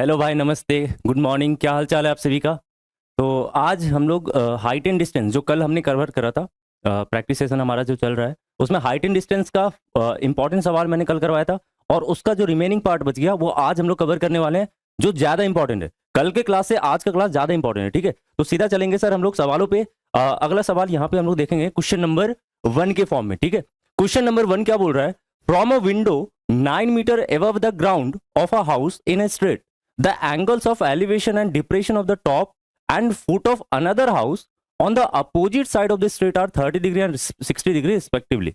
Hello भाई, नमस्ते, good morning. क्या हाल चाल है आप सभी का? तो आज हम लोग हाइट एंड डिस्टेंस जो कल हमने कवर करा था, प्रैक्टिस सेशन हमारा जो चल रहा है उसमें हाइट एंड डिस्टेंस का इंपॉर्टेंट सवाल मैंने कल करवाया था। और उसका जो रिमेनिंग पार्ट बच गया वो आज हम लोग कवर करने वाले हैं, जो ज़्यादा इंपॉर्टेंट है। कल के क्लास से आज का क्लास ज़्यादा इंपॉर्टेंट है, ठीक है? तो सीधा चलेंगे सर हम लोग सवालों पे। अगला सवाल यहाँ पे हम लोग देखेंगे क्वेश्चन नंबर 1 के फॉर्म में, ठीक है? क्वेश्चन नंबर 1 क्या बोल रहा है? From a window 9 metre above the ground of a house in a street, the angles of elevation and depression of the top and foot of another house on the opposite side of the street are 30 degree and 60 degree respectively.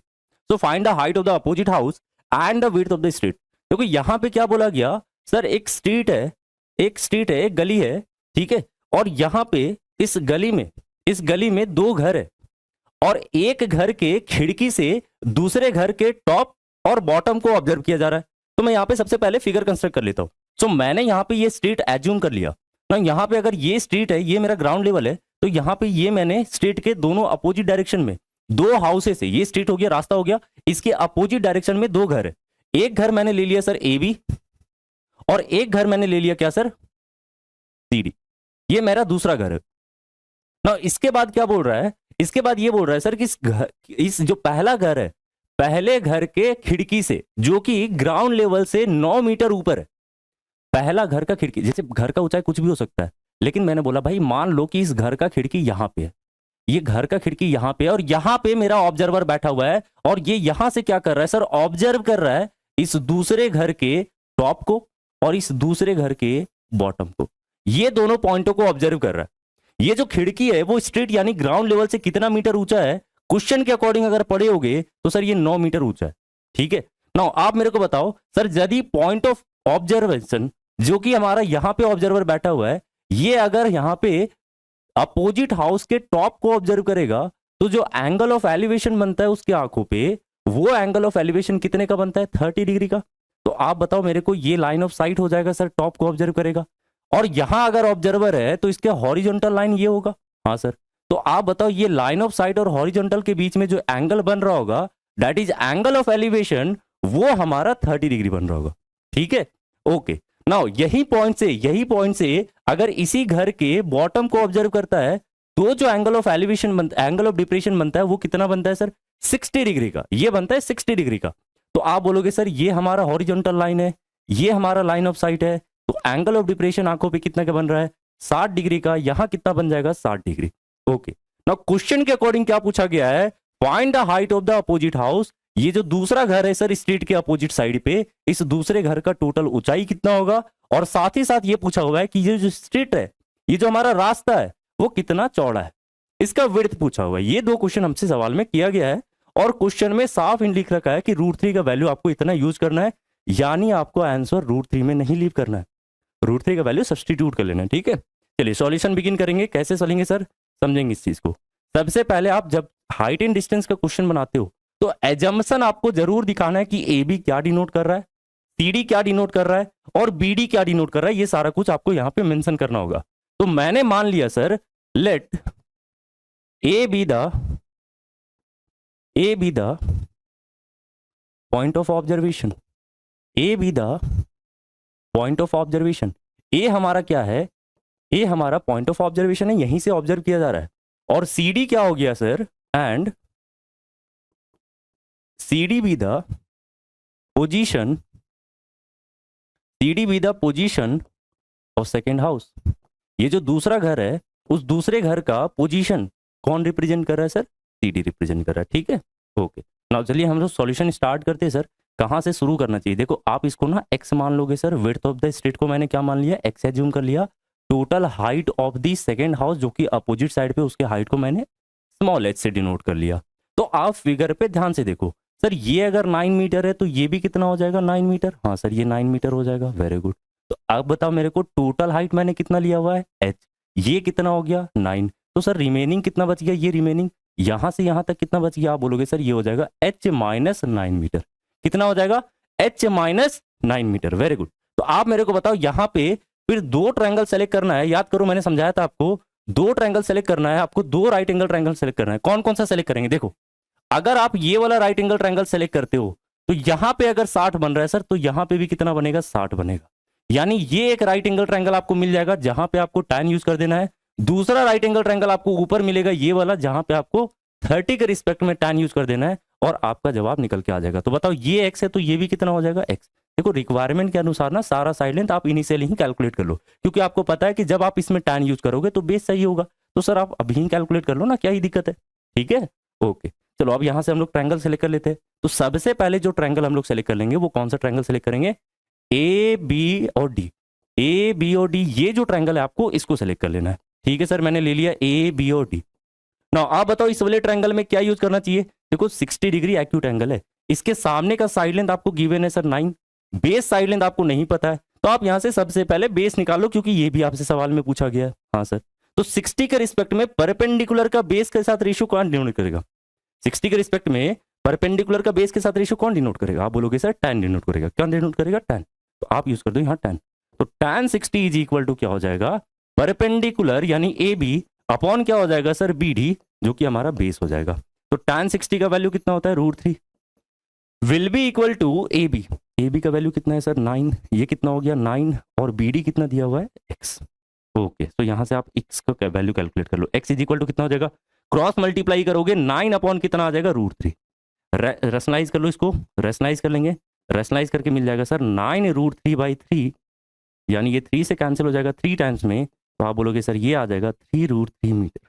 So find the height of the opposite house and the width of the street. देखो यहाँ पे क्या बोला गया sir, एक street है, एक गली है, ठीक है? और यहाँ पे इस गली में दो घर है, और एक घर के खिड़की से दूसरे घर के टॉप और बॉटम को ऑब्जर्व किया जा रहा है। तो मैं यहाँ पे सबसे पहले फिगर कंस्ट्रक्ट कर लेता हूँ। सो मैंने यहाँ पे ये स्ट्रीट एज्यूम कर लिया ना। यहाँ पे अगर ये स्ट्रीट है, ये मेरा ग्राउंड लेवल है, तो यहाँ पे ये मैंने स्ट्रीट के दोनों अपोजिट डायरेक्शन में दो हाउसेस है, ये स्ट्रीट हो गया, रास्ता हो गया, इसके अपोजिट डायरेक्शन में दो घर है। एक घर मैंने ले लिया सर ए बी, और एक घर मैंने ले लिया क्या सर, सी डी। ये मेरा दूसरा घर है ना। इसके बाद क्या बोल रहा है? इसके बाद ये बोल रहा है सर कि इस जो पहला घर है, पहले घर के खिड़की से, जो कि ग्राउंड लेवल से 9 मीटर ऊपर है, पहला घर का खिड़की, जैसे घर का ऊंचाई कुछ भी हो सकता है, लेकिन मैंने बोला भाई मान लो कि इस घर का खिड़की यहां पे है, ये घर का खिड़की यहां पे है, और यहां पे मेरा ऑब्जर्वर बैठा हुआ है, और ये यहां से क्या कर रहा है सर, ऑब्जर्व कर रहा है इस दूसरे घर के टॉप को और इस दूसरे घर के बॉटम को। ये दोनों पॉइंटों को ऑब्जर्व कर रहा है। ये जो खिड़की है वो स्ट्रीट यानी ग्राउंड लेवल से कितना मीटर ऊंचा है? क्वेश्चन के अकॉर्डिंग अगर पढ़े होगे तो सर ये 9 मीटर ऊंचा है, ठीक है? नाउ आप मेरे को बताओ सर, यदि पॉइंट ऑफ ऑब्जर्वेशन जो कि हमारा यहां पे ऑब्जर्वर बैठा हुआ है, ये अगर यहां पे अपोजिट हाउस के टॉप को ऑब्जर्व करेगा, तो जो एंगल ऑफ एलिवेशन बनता है उसकी आंखों पे, वो एंगल ऑफ एलिवेशन कितने का बनता है? 30 डिग्री का। तो आप बताओ मेरे को, ये लाइन ऑफ साइट हो जाएगा सर, टॉप को ऑब्जर्व करेगा, और यहां अगर ऑब्जर्वर है तो इसके हॉरिजॉन्टल लाइन ये होगा। हाँ सर, तो आप बताओ ये लाइन ऑफ साइट और हॉरिजॉन्टल के बीच में जो एंगल बन रहा होगा, that is angle of elevation, वो हमारा 30 डिग्री बन रहा होगा, ठीक है? ओके, नाउ यही पॉइंट से अगर इसी घर के बॉटम को ऑब्जर्व करता है, तो जो angle of elevation angle of depression बनता है वो कितना बनता है सर? 60 डिग्री का। ये बनता है 60 डिग्री का। तो आप बोलोगे सर ये हमारा हॉरिजॉन्टल लाइन है, ये हमारा लाइन ऑफ साइट है, तो एंगल ऑफ डिप्रेशन आंखों पे कितना का बन रहा है? 60 डिग्री का। यहां कितना बन जाएगा? 60 डिग्री। ओके, नाउ क्वेश्चन के अकॉर्डिंग क्या पूछा गया है? Find the height of the opposite house. ये जो दूसरा घर है सर स्ट्रीट के अपोजिट साइड पे, इस दूसरे घर का टोटल ऊंचाई कितना होगा, और साथ ही साथ ये पूछा हुआ है कि ये जो स्ट्रीट है, ये जो हमारा रास्ता है, वो कितना चौड़ा है, इसका विड्थ पूछा हुआ है। ये दो क्वेश्चन हमसे सवाल में किया गया है, और क्वेश्चन में साफ लिख रखा है कि √3 का वैल्यू आपको इतना यूज करना है, यानी आपको आंसर √3 में नहीं लीव करना है, √3 का वैल्यू सब्सटीट्यूट कर लेना है, ठीक है? चलिए सॉल्यूशन बिगिन करेंगे। कैसे चलेंगे सर, समझेंगे इस चीज को। सबसे पहले आप जब हाइट एंड डिस्टेंस का क्वेश्चन बनाते हो, तो एजम्पशन आपको जरूर दिखाना है कि ए बी क्या डिनोट कर रहा है, सी डी क्या डिनोट कर रहा है, और बी डी क्या डिनोट कर रहा है। ये सारा कुछ आपको यहां पे मेंशन करना होगा। तो मैंने मान लिया sir, let A be the point of observation, A be the point of observation. A हमारा क्या है? ए हमारा पॉइंट ऑफ ऑब्जर्वेशन है, यहीं से ऑब्जर्व किया जा रहा है। और सी डी क्या हो गया sir? And C D be the position, C D be the position of second house. ये जो दूसरा घर है, उस दूसरे घर का पोजीशन कौन रिप्रेजेंट कर रहा है सर? सी डी रिप्रेजेंट कर रहा है, ठीक है? ओके, नाउ चलिए हम लोग सॉल्यूशन स्टार्ट करते हैं सर। कहां से शुरू करना चाहिए? देखो आप इसको ना एक्स मान लोगे sir. Width of the street को मैंने क्या मान लिया? एक्स एज्यूम कर लिया। Total height of the second house जो कि अपोजिट साइड पे, उसके हाइट को मैंने स्मॉल एच से डिनोट कर लिया। तो आप फिगर पे ध्यान से देखो सर, ये अगर 9 मीटर है तो ये भी कितना हो जाएगा? 9 मीटर। हाँ सर, ये 9 मीटर हो जाएगा। Very good. तो अब बताओ मेरे को, टोटल हाइट मैंने कितना लिया हुआ है? एच। ये कितना हो गया? 9। तो सर रिमेनिंग कितना बच गया? ये रिमेनिंग यहां से यहां तक कितना बच गया? आप बोलोगे सर ये हो जाएगा h माइनस 9 मीटर। कितना हो जाएगा? h minus 9 metre. Very good. तो आप मेरे को बताओ, यहां पे फिर दो ट्रायंगल सेलेक्ट करना है। याद करो मैंने समझाया था आपको, दो ट्रायंगल सेलेक्ट करना है आपको, दो राइट एंगल ट्रायंगल सेलेक्ट करना है। कौन कौन सा सेलेक्ट करेंगे? देखो, अगर आप ये वाला राइट एंगल ट्रायंगल सेलेक्ट करते हो, तो यहां पे अगर 60 बन रहा है सर, तो यहां पे भी कितना बनेगा? 60 बनेगा। यानी ये एक राइट एंगल ट्रायंगल आपको मिल जाएगा जहां पे आपको tan यूज कर देना है, दूसरा राइट एंगल ट्रायंगल आपको ऊपर मिलेगा ये वाला जहां पे आपको 30 के रिस्पेक्ट में tan यूज कर देना है और आपका जवाब निकल के आ जाएगा। तो बताओ ये x है तो ये भी कितना हो जाएगा x। देखो रिक्वायरमेंट के अनुसार ना सारा साइड लेंथ आप इनिशियली ही कैलकुलेट कर लो, क्योंकि आपको पता है कि जब आप इसमें tan यूज करोगे तो बेस सही होगा, तो सर आप अभी ही कैलकुलेट कर लो ना, क्या ही दिक्कत है। ठीक है, ओके। चलो अब यहाँ से हम लोग ट्रायंगल सेलेक्ट कर लेते हैं। तो सबसे पहले जो ट्रायंगल हम लोग सेलेक्ट कर लेंगे वो कौन सा ट्रायंगल सेलेक्ट करेंगे, ए बी और डी। ए बी और डी ये जो ट्रायंगल है आपको इसको सेलेक्ट कर लेना है। ठीक है सर, मैंने ले लिया ए बी और डी। नाउ आप बताओ इस वाले ट्रायंगल में क्या यूज करना चाहिए। देखो 60 डिग्री एक्यूट एंगल है, इसके सामने का साइड लेंथ आपको गिवन है सर 9, बेस साइड लेंथ आपको नहीं पता है, तो आप यहां से सबसे पहले बेस निकालो, क्योंकि ये भी आपसे सवाल में पूछा गया है। हाँ सर, तो 60 के रिस्पेक्ट में परपेंडिकुलर का बेस के साथ रेशियो कौन डिनोट करेगा, 60 के रिस्पेक्ट में परपेंडिकुलर का बेस के साथ रेशियो कौन डिनोट करेगा, आप बोलोगे सर tan डिनोट करेगा। क्या डिनोट करेगा, tan। तो आप यूज कर दो यहाँ tan। तो tan 60 इज इक्वल टू क्या हो जाएगा, परपेंडिकुलर यानी ए बी अपॉन क्या हो जाएगा सर बी डी, जो कि हमारा बेस हो जाएगा। तो tan 60 का वैल्यू कितना होता है √3 will be equal to A B. A B का वैल्यू कितना है सर 9, ये कितना हो गया 9 और बी डी कितना दिया हुआ है x। ओके, तो यहां से आप x का वैल्यू कैलकुलेट कर लो। x इज इक्वल टू कितना हो जाएगा, क्रॉस मल्टीप्लाई करोगे 9 अपॉन कितना आ जाएगा √3। रेशनलाइज कर लो इसको, रेशनलाइज कर लेंगे, रेशनलाइज करके मिल जाएगा सर 9√3/3, यानी ये 3 से कैंसिल हो जाएगा 3 टाइम्स में, तो आप बोलोगे सर ये आ जाएगा 3√3 मीटर।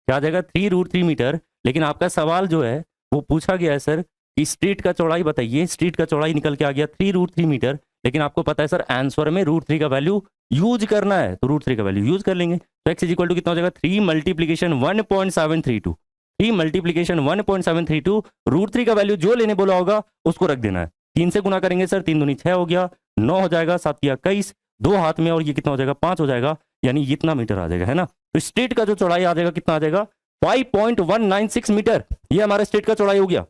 क्या आ जाएगा 3√3 मीटर। लेकिन आपका सवाल जो है वो पूछा गया है सर कि स्ट्रीट का चौड़ाई बताइए, स्ट्रीट का चौड़ाई निकल के आ गया 3√3 मीटर, लेकिन आपको पता है सर आंसर में √3 का वैल्यू यूज करना है, तो √3 का वैल्यू यूज कर लेंगे। तो x इज इक्वल टू कितना हो जाएगा 3 मल्टीप्लीकेशन 1.732, 3 मल्टीप्लीकेशन 1.732, √3 का वैल्यू जो लेने बोला होगा उसको रख देना है। 3 से गुना करेंगे सर, 3 दूनी 6 हो गया, 9 हो जाएगा, 7 या 21, 2 हाथ में और ये कितना हो जाएगा 5 हो जाएगा, यानी इतना मीटर आ जाएगा, है ना। तो स्ट्रीट का जो चौड़ाई आ जाएगा कितना आ जाएगा 5.196 मीटर, ये हमारा स्ट्रीट का चौड़ाई हो गया।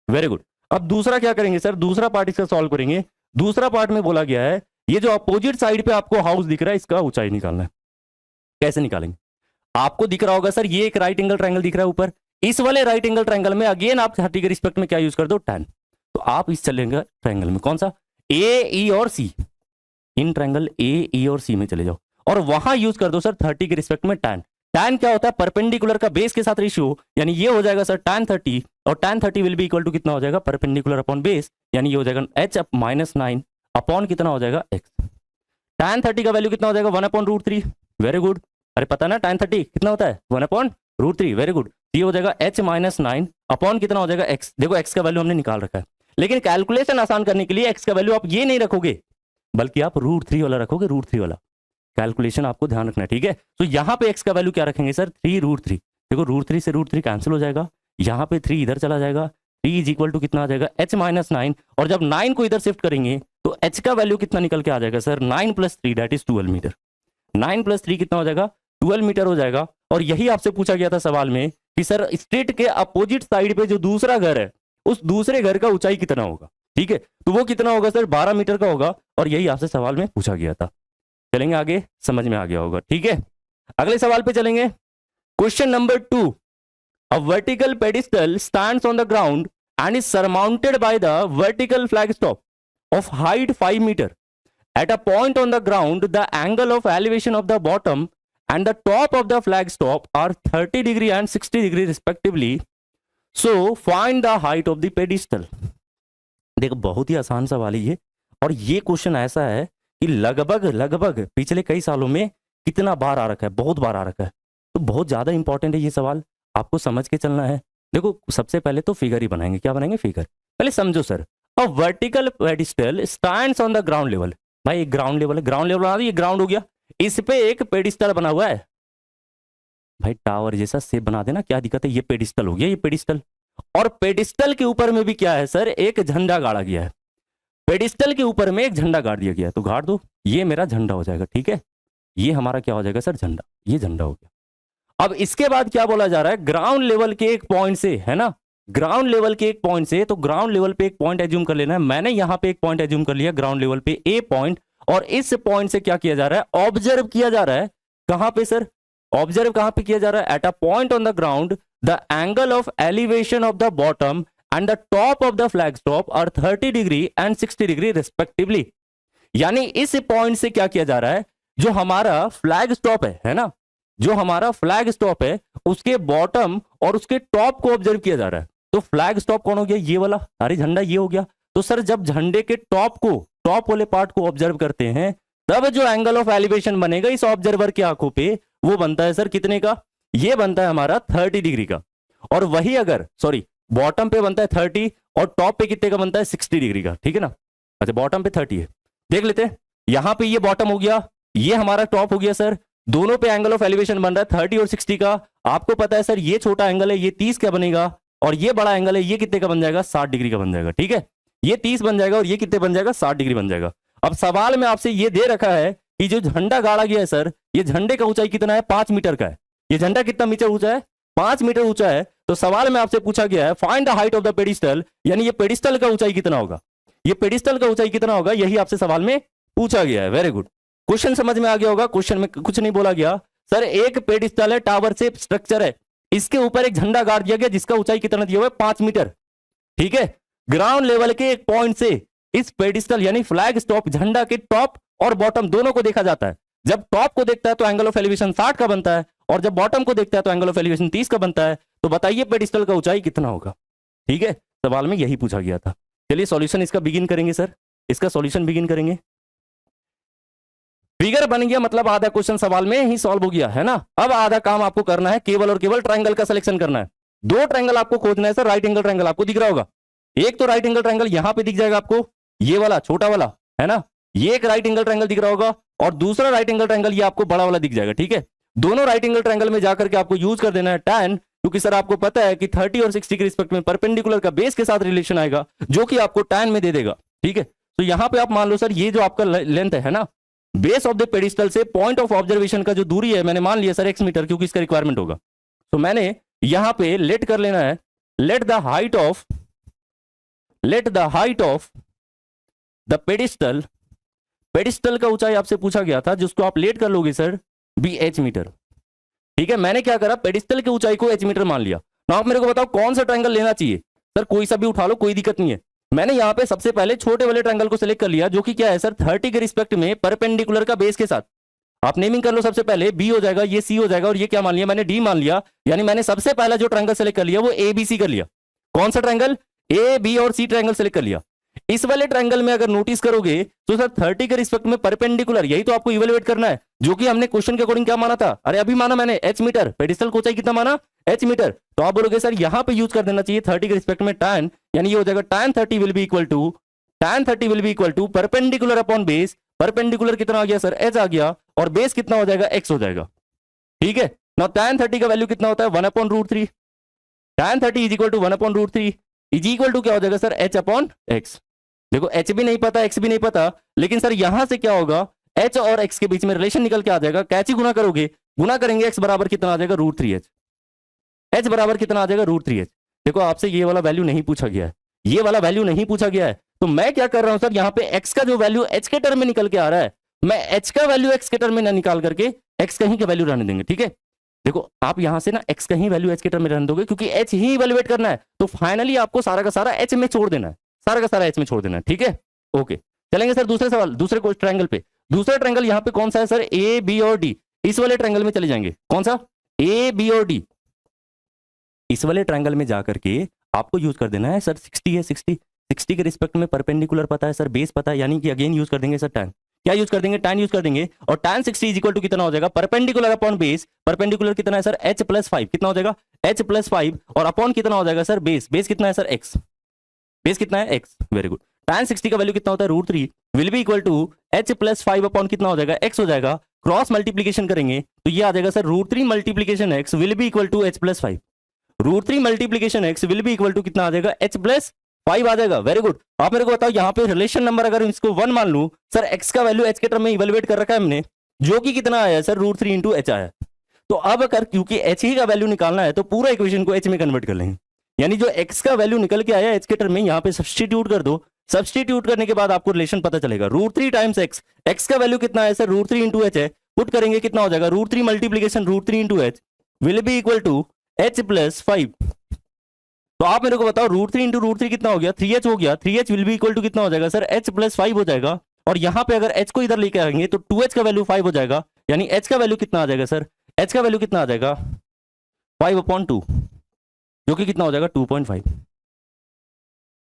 Very good. अब दूसरा क्या करेंगे सर, दूसरा पार्ट इसका सॉल्व करेंगे। दूसरा पार्ट में बोला गया है ये जो अपोजिट साइड पे आपको हाउस दिख रहा है इसका ऊंचाई निकालना है। कैसे निकालेंगे, आपको दिख रहा होगा सर ये एक राइट एंगल ट्रायंगल दिख रहा है ऊपर, इस वाले राइट एंगल ट्रायंगल में अगेन आप 30 के रिस्पेक्ट में क्या यूज कर दो tan। तो आप इस चलेंगे ट्रायंगल में कौन सा, ए ई और सी, इन ट्रायंगल ए ई और सी में चले जाओ और वहां यूज कर दो सर 30 के रिस्पेक्ट में tan। tan क्या होता है, परपेंडिकुलर का बेस के साथ रेशियो, यानी ये हो जाएगा सर tan 30, और tan 30 will be equal to कितना हो जाएगा परपेंडिकुलर अपॉन बेस, यानी ये हो जाएगा h-9 अपॉन कितना हो जाएगा x। tan 30 का वैल्यू कितना हो जाएगा 1/√3। वेरी गुड, अरे पता ना tan 30 कितना होता है 1/√3। वेरी गुड, ये हो जाएगा h-9 अपॉन कितना हो जाएगा x। देखो x का वैल्यू हमने निकाल रखा है, लेकिन कैलकुलेशन आसान करने के लिए x का वैल्यू आप ये नहीं रखोगे बल्कि आप √3 वाला रखोगे, √3 वाला कैलकुलेशन आपको ध्यान रखना है। ठीक है, तो यहाँ पे x का वैल्यू क्या रखेंगे सर 3√3। देखो √3 से √3 कैंसिल हो जाएगा, यहाँ पे 3 इधर चला जाएगा, 3 इज इक्वल टू कितना आ जाएगा h-9, और जब 9 को इधर शिफ्ट करेंगे तो h का वैल्यू कितना निकल के आ जाएगा सर 9 + 3 दैट इज 12 मीटर। 9 + 3 कितना हो जाएगा 12 मीटर हो जाएगा। और यही आपसे पूछा गया था सवाल में कि सर स्ट्रीट के अपोजिट साइड पे जो दूसरा घर है उस दूसरे घर का ऊंचाई कितना होगा। ठीक है, तो वो कितना होगा सर 12 मीटर का होगा, और यही आपसे सवाल में पूछा गया था। चलेंगे आगे, समझ में आ गया होगा। ठीक है, अगले सवाल पे चलेंगे। Question number 2, a vertical pedestal stands on the ground and is surmounted by the vertical flagstop of height 5 meter. At a point on the ground, the angle of elevation of the bottom and the top of the flagstop are 30 degree and 60 degree respectively. So find the height of the pedestal. देखो बहुत ही आसान सवाल है ये, और ये question ऐसा है कि लगभग पिछले कई सालों में कितना बार आ रखा है, बहुत बार आ रखा है, तो बहुत ज्यादा इंपॉर्टेंट है ये सवाल, आपको समझ के चलना है। देखो सबसे पहले तो फिगर ही बनाएंगे, क्या बनाएंगे फिगर, पहले समझो sir. A vertical pedestal stands on the ground level, भाई ग्राउंड लेवल है, ग्राउंड लेवल बना दिया, ये ग्राउंड हो गया, इस पे एक पेडिस्टल बना हुआ है, भाई टावर जैसा शेप बना देना, क्या दिक्कत है, ये पेडिस्टल हो गया, ये पेडिस्टल। और पेडिस्टल के ऊपर में भी क्या है सर, एक झंडा गाड़ा गया है, पेडिस्टल के ऊपर में एक झंडा गाड़ दिया गया है, तो गाड़ दो, ये मेरा झंडा हो जाएगा। ठीक है, ये हमारा क्या हो जाएगा सर झंडा, ये झंडा हो गया। अब इसके बाद क्या बोला जा रहा है, ग्राउंड लेवल के एक पॉइंट से, है ना, ग्राउंड लेवल के एक पॉइंट से, तो ग्राउंड लेवल पे एक पॉइंट एज्यूम कर लेना है। मैंने यहां पे एक पॉइंट एज्यूम कर लिया ग्राउंड लेवल पे ए पॉइंट, और इस पॉइंट से क्या किया जा रहा है, ऑब्जर्व किया जा रहा है। कहां पे सर, ऑब्जर्व कहां पे किया जा रहा है, at a point on the ground the angle of elevation of the bottom and the top of the flagstaff are 30 degree and 60 degree respectively. यानी इस पॉइंट से क्या किया जा रहा है, जो हमारा फ्लैग स्टॉप है ना, जो हमारा फ्लैग स्टॉप है उसके बॉटम और उसके टॉप को ऑब्जर्व किया जा रहा है। तो फ्लैग स्टॉप कौन हो गया, ये वाला, अरे झंडा ये हो गया। तो सर जब झंडे के टॉप वाले पार्ट को ऑब्जर्व करते हैं तब जो एंगल ऑफ एलिवेशन बनेगा इस ऑब्जर्वर की आंखों पे वो बनता है सर कितने का, ये बनता है हमारा 30 डिग्री का। और वही अगर बॉटम पे बनता है 30 और टॉप पे कितने का बनता है 60 डिग्री का, ठीक है ना। अच्छा बॉटम पे 30 है, देख लेते हैं। यहां पे ये बॉटम हो गया, ये हमारा टॉप हो गया सर, दोनों पे एंगल ऑफ एलिवेशन बन रहा है 30 और 60 का। आपको पता है सर ये छोटा एंगल है ये 30 का बनेगा और ये बड़ा एंगल है ये कितने का बन जाएगा 60 डिग्री का बन जाएगा, ठीक है। ये 30 बन जाएगा और ये कितने बन जाएगा 60 डिग्री बन जाएगा। अब सवाल में आपसे ये दे रखा है कि जो झंडा गाड़ा गया है सर, ये झंडे का ऊंचाई कितना है 5 मीटर का है। ये झंडा कितना मीटर ऊंचा है 5 मीटर ऊंचा है। तो सवाल में आपसे पूछा गया है find the height of the pedestal, यानी ये पेडिस्टल का ऊंचाई कितना होगा, ये पेडिस्टल का ऊंचाई कितना होगा, यही आपसे सवाल में पूछा गया है। वेरी गुड, क्वेश्चन समझ में आ गया होगा। क्वेश्चन में कुछ नहीं बोला गया सर, एक पेडिस्टल है, टावर से स्ट्रक्चर है, इसके ऊपर एक झंडा गाड़ दिया गया जिसका ऊंचाई कितना दिया हुआ है 5 मीटर, ठीक है। ग्राउंड लेवल के एक पॉइंट से इस पेडिस्टल यानी फ्लैग स्टॉप झंडा के टॉप और बॉटम दोनों को देखा जाता है। जब टॉप को देखता है तो एंगल ऑफ एलिवेशन 60 का बनता है और जब बॉटम को देखता है तो एंगल ऑफ एलिवेशन 30 का बनता है। तो बताइए पेडिस्टल का ऊंचाई कितना होगा, ठीक है। सवाल में यही पूछा गया था। चलिए सॉल्यूशन इसका बिगिन करेंगे सर, इसका सॉल्यूशन बिगिन करेंगे। फिगर बन गया मतलब आधा क्वेश्चन सवाल में ही सॉल्व हो गया है ना। अब आधा काम आपको करना है, केवल और केवल ट्रायंगल का सिलेक्शन करना है। 2 ट्रायंगल आपको खोजना है सर, राइट एंगल ट्रायंगल आपको दिख रहा होगा। एक तो राइट एंगल ट्रायंगल यहां पे दिख जाएगा आपको, ये वाला छोटा वाला है ना, ये एक राइट एंगल ट्रायंगल दिख रहा होगा और दूसरा राइट एंगल ट्रायंगल ये आपको बड़ा वाला दिख जाएगा, ठीक है। दोनों राइट एंगल ट्रायंगल में जाकर के आपको यूज कर देना है tan, क्योंकि सर आपको पता है कि 30 और 60 के रिस्पेक्ट में परपेंडिकुलर का बेस के साथ रिलेशन आएगा जो कि आपको tan में दे देगा, ठीक है। तो यहां पे आप मान लो सर ये जो आपका लेंथ है ना, बेस ऑफ द पेडिस्टल से पॉइंट ऑफ ऑब्जर्वेशन का जो दूरी है मैंने मान लिया सर x मीटर, क्योंकि इसका रिक्वायरमेंट होगा। तो मैंने यहां पे लेट कर लेना है, late the height of the pedestal, pedestal का ऊंचाई आपसे पूछा गया था जिसको आप लेट कर लोगे सर बी h मीटर, ठीक है। मैंने क्या करा, पेडिस्टल की ऊंचाई को h मीटर मान लिया। ना आप मेरे को बताओ कौन सा ट्रायंगल लेना चाहिए सर, कोई सा भी उठा लो कोई दिक्कत नहीं है। मैंने यहां पे सबसे पहले छोटे वाले ट्रायंगल को सिलेक्ट कर लिया जो कि क्या है सर 30 के रिस्पेक्ट में परपेंडिकुलर का बेस के साथ। आप नेमिंग कर लो, सबसे पहले बी हो जाएगा, ये सी हो जाएगा और ये क्या मान लिया मैंने डी मान लिया। यानी मैंने सबसे पहला जो ट्रायंगल सेलेक्ट कर लिया वो ए बी सी कर लिया। कौन सा ट्रायंगल, ए बी और सी ट्रायंगल सेलेक्ट कर लिया। इस वाले ट्रायंगल में अगर नोटिस करोगे तो सर 30 के रिस्पेक्ट में परपेंडिकुलर, यही तो आपको इवेलुएट करना है, जो कि हमने क्वेश्चन के अकॉर्डिंग क्या माना था, अरे अभी माना मैंने h मीटर, पेडिस्टल को ऊंचाई कितना माना h मीटर। तो आप बोलोगे सर यहां पे यूज कर देना चाहिए 30 के रिस्पेक्ट में tan, यानी ये हो जाएगा tan 30 will be equal to perpendicular upon base. Perpendicular कितना आ गया सर h आ गया और बेस कितना हो जाएगा x हो जाएगा, ठीक है। नाउ tan 30 का वैल्यू कितना होता है 1/√3, tan 30 is equal to 1/√3 is equal to क्या हो जाएगा सर h अपॉन x। देखो h भी नहीं पता x भी नहीं पता, लेकिन सर यहां से क्या होगा h और x के बीच में रिलेशन निकल के आ जाएगा। कैची गुना करोगे, गुना करेंगे x बराबर कितना आ जाएगा √3h, h बराबर कितना आ जाएगा √3h। देखो आपसे ये वाला वैल्यू नहीं पूछा गया है, ये वाला वैल्यू नहीं पूछा गया है। तो मैं क्या कर रहा हूं सर, यहाँ पे x का जो वैल्यू h के टर्म में निकल के आ रहा है, मैं h का वैल्यू x के टर्म में ना निकाल करके x कहीं का वैल्यू रहने देंगे, ठीक है। देखो आप यहां से ना x कहीं वैल्यू h के टर्म में रहने दोगे क्योंकि h ही इवैल्यूएट करना है। तो फाइनली आपको सारा का सारा h में छोड़ देना है, सारा का सारा h में छोड़ देना है, ठीक है। ओके चलेंगे सर दूसरे सवाल, दूसरे ट्रायंगल पे। दूसरा ट्रायंगल यहाँ पे कौन सा है सर, ए बी और डी। इस वाले ट्रायंगल में चले जाएंगे, कौन सा, ए बी और डी। इस वाले ट्रायंगल में जाकर के आपको यूज कर देना है सर 60 है, 60 के रिस्पेक्ट में परपेंडिकुलर पता है सर, बेस पता है, यानी कि अगेन यूज कर देंगे सर tan। क्या यूज कर देंगे, tan यूज कर देंगे और tan 60 इज इक्वल टू कितना हो जाएगा परपेंडिकुलर अपॉन बेस। परपेंडिकुलर कितना है सर h + 5, कितना हो जाएगा h + 5 और अपॉन कितना हो जाएगा सर बेस, बेस कितना है सर x, बेस कितना है x। वेरी गुड, tan 60 का वैल्यू कितना होता है √3 will be equal to h + 5 upon कितना हो जाएगा x हो जाएगा। क्रॉस मल्टीप्लीकेशन करेंगे तो ये आ जाएगा sir √3 multiplication x will be equal to h + 5। √3 multiplication x will be equal to कितना आ जाएगा h + 5 आ जाएगा। वेरी गुड, आप मेरे को बताओ यहाँ पे रिलेशन नंबर अगर इसको 1 मान लूं सर, x का वैल्यू h के टर्म में इवैल्यूएट कर रखा है हमने, जो कि कितना आया सर √3 × h आया। तो अब अगर क्योंकि h ही का वैल्यू निकालना है तो पूरा इक्वेशन को h में कन्वर्ट कर लेंगे, यानी जो x का वैल्यू निकल के आया h के टर्म में यहाँ पे सब्स्टिट्यूट कर दो। सब्स्टिट्यूट करने के बाद आपको रिलेशन पता चलेगा, √3 टाइम्स x का वैल्यू कितना है सर √3 × h है, पुट करेंगे कितना हो जाएगा √3 multiplication √3 × h will be equal to h + 5। तो आप मेरे को बताओ √3 × √3 कितना हो गया 3h हो गया, 3h will be equal to कितना हो जाएगा सर h + 5 हो जाएगा। और यहां पे अगर h को इधर लेके आएंगे तो 2h का वैल्यू 5 हो जाएगा, यानी h का वैल्यू कितना आ जाएगा सर, h का वैल्यू कितना आ जाएगा 5/2, जो कि कितना हो जाएगा 2.5।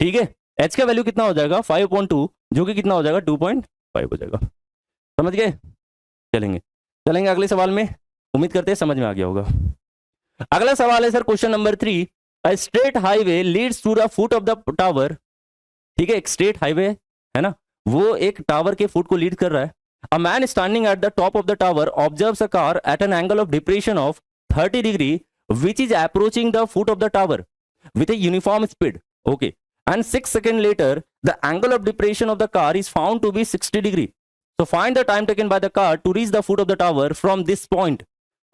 ठीक है, h का वैल्यू कितना हो जाएगा 5/2, जो कि कितना हो जाएगा 2.5 हो जाएगा। समझ गए? चलेंगे चलेंगे अगले सवाल में, उम्मीद करते हैं समझ में आ गया होगा। अगला सवाल है sir question number 3, a straight highway leads to the foot of the tower. ठीक है, एक स्ट्रेट हाईवे है ना, वो एक टावर के फुट को लीड कर रहा है। A man standing at the top of the tower observes a car eight an angle of depression of 30 degree which is approaching the foot of the tower with a uniform speed. Okay, and 6 seconds later the angle of depression of the car is found to be 60 degree. So find the time taken by the car to reach the foot of the tower from this point.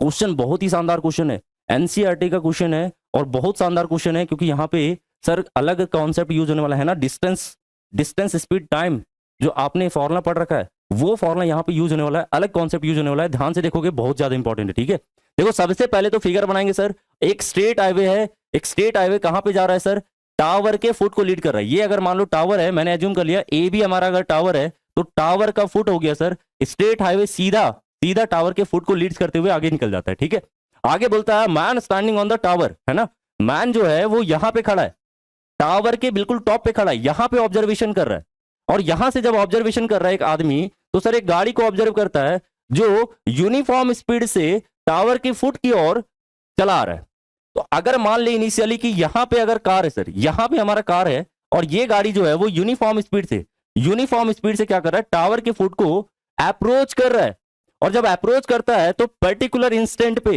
Question बहुत ही शानदार question है, NCERT का question है और बहुत शानदार question है, क्योंकि यहाँ पे सर अलग कॉन्सेप्ट यूज होने वाला है ना, डिस्टेंस स्पीड टाइम, जो आपने फॉर्मुला पढ़ रखा है वो फॉर्मुला यहाँ पे यूज होने वाला है, अलग कॉन्सेप्ट यूज होने वाला है, ध्यान से देखोगे बहुत ज्यादा इंपॉर्टेंट है। ठीक है, देखो सबसे पहले तो फिगर बनाएंगे सर, एक स्ट्रेट हाईवे है, एक स्ट्रेट हाईवे कहां पे जा रहा है सर, टावर के फुट को लीड कर रहा है। ये अगर मान लो टावर है, मैंने एज्यूम कर लिया ए भी हमारा अगर टावर है तो टावर का फुट हो गया सर, स्ट्रेट हाईवे सीधा सीधा टावर के फुट को लीड करते हुए आगे निकल जाता है। ठीक है, आगे बोलता है man standing on the tower, है ना, मैन जो है वो यहां पे खड़ा है, टावर के बिल्कुल टॉप पे खड़ा है, यहां पे ऑब्जर्वेशन कर रहा है। और यहां से जब ऑब्जर्वेशन कर रहा है एक आदमी, तो सर एक गाड़ी को ऑब्जर्व करता है जो यूनिफॉर्म स्पीड से टावर की फुट की ओर चला आ रहा है। तो अगर मान ले इनिशियली कि यहां पे अगर कार है सर, यहां पे हमारा कार है और ये गाड़ी जो है वो यूनिफॉर्म स्पीड से क्या कर रहा है, टावर के फुट को अप्रोच कर रहा है। और जब अप्रोच करता है तो पर्टिकुलर इंस्टेंट पे,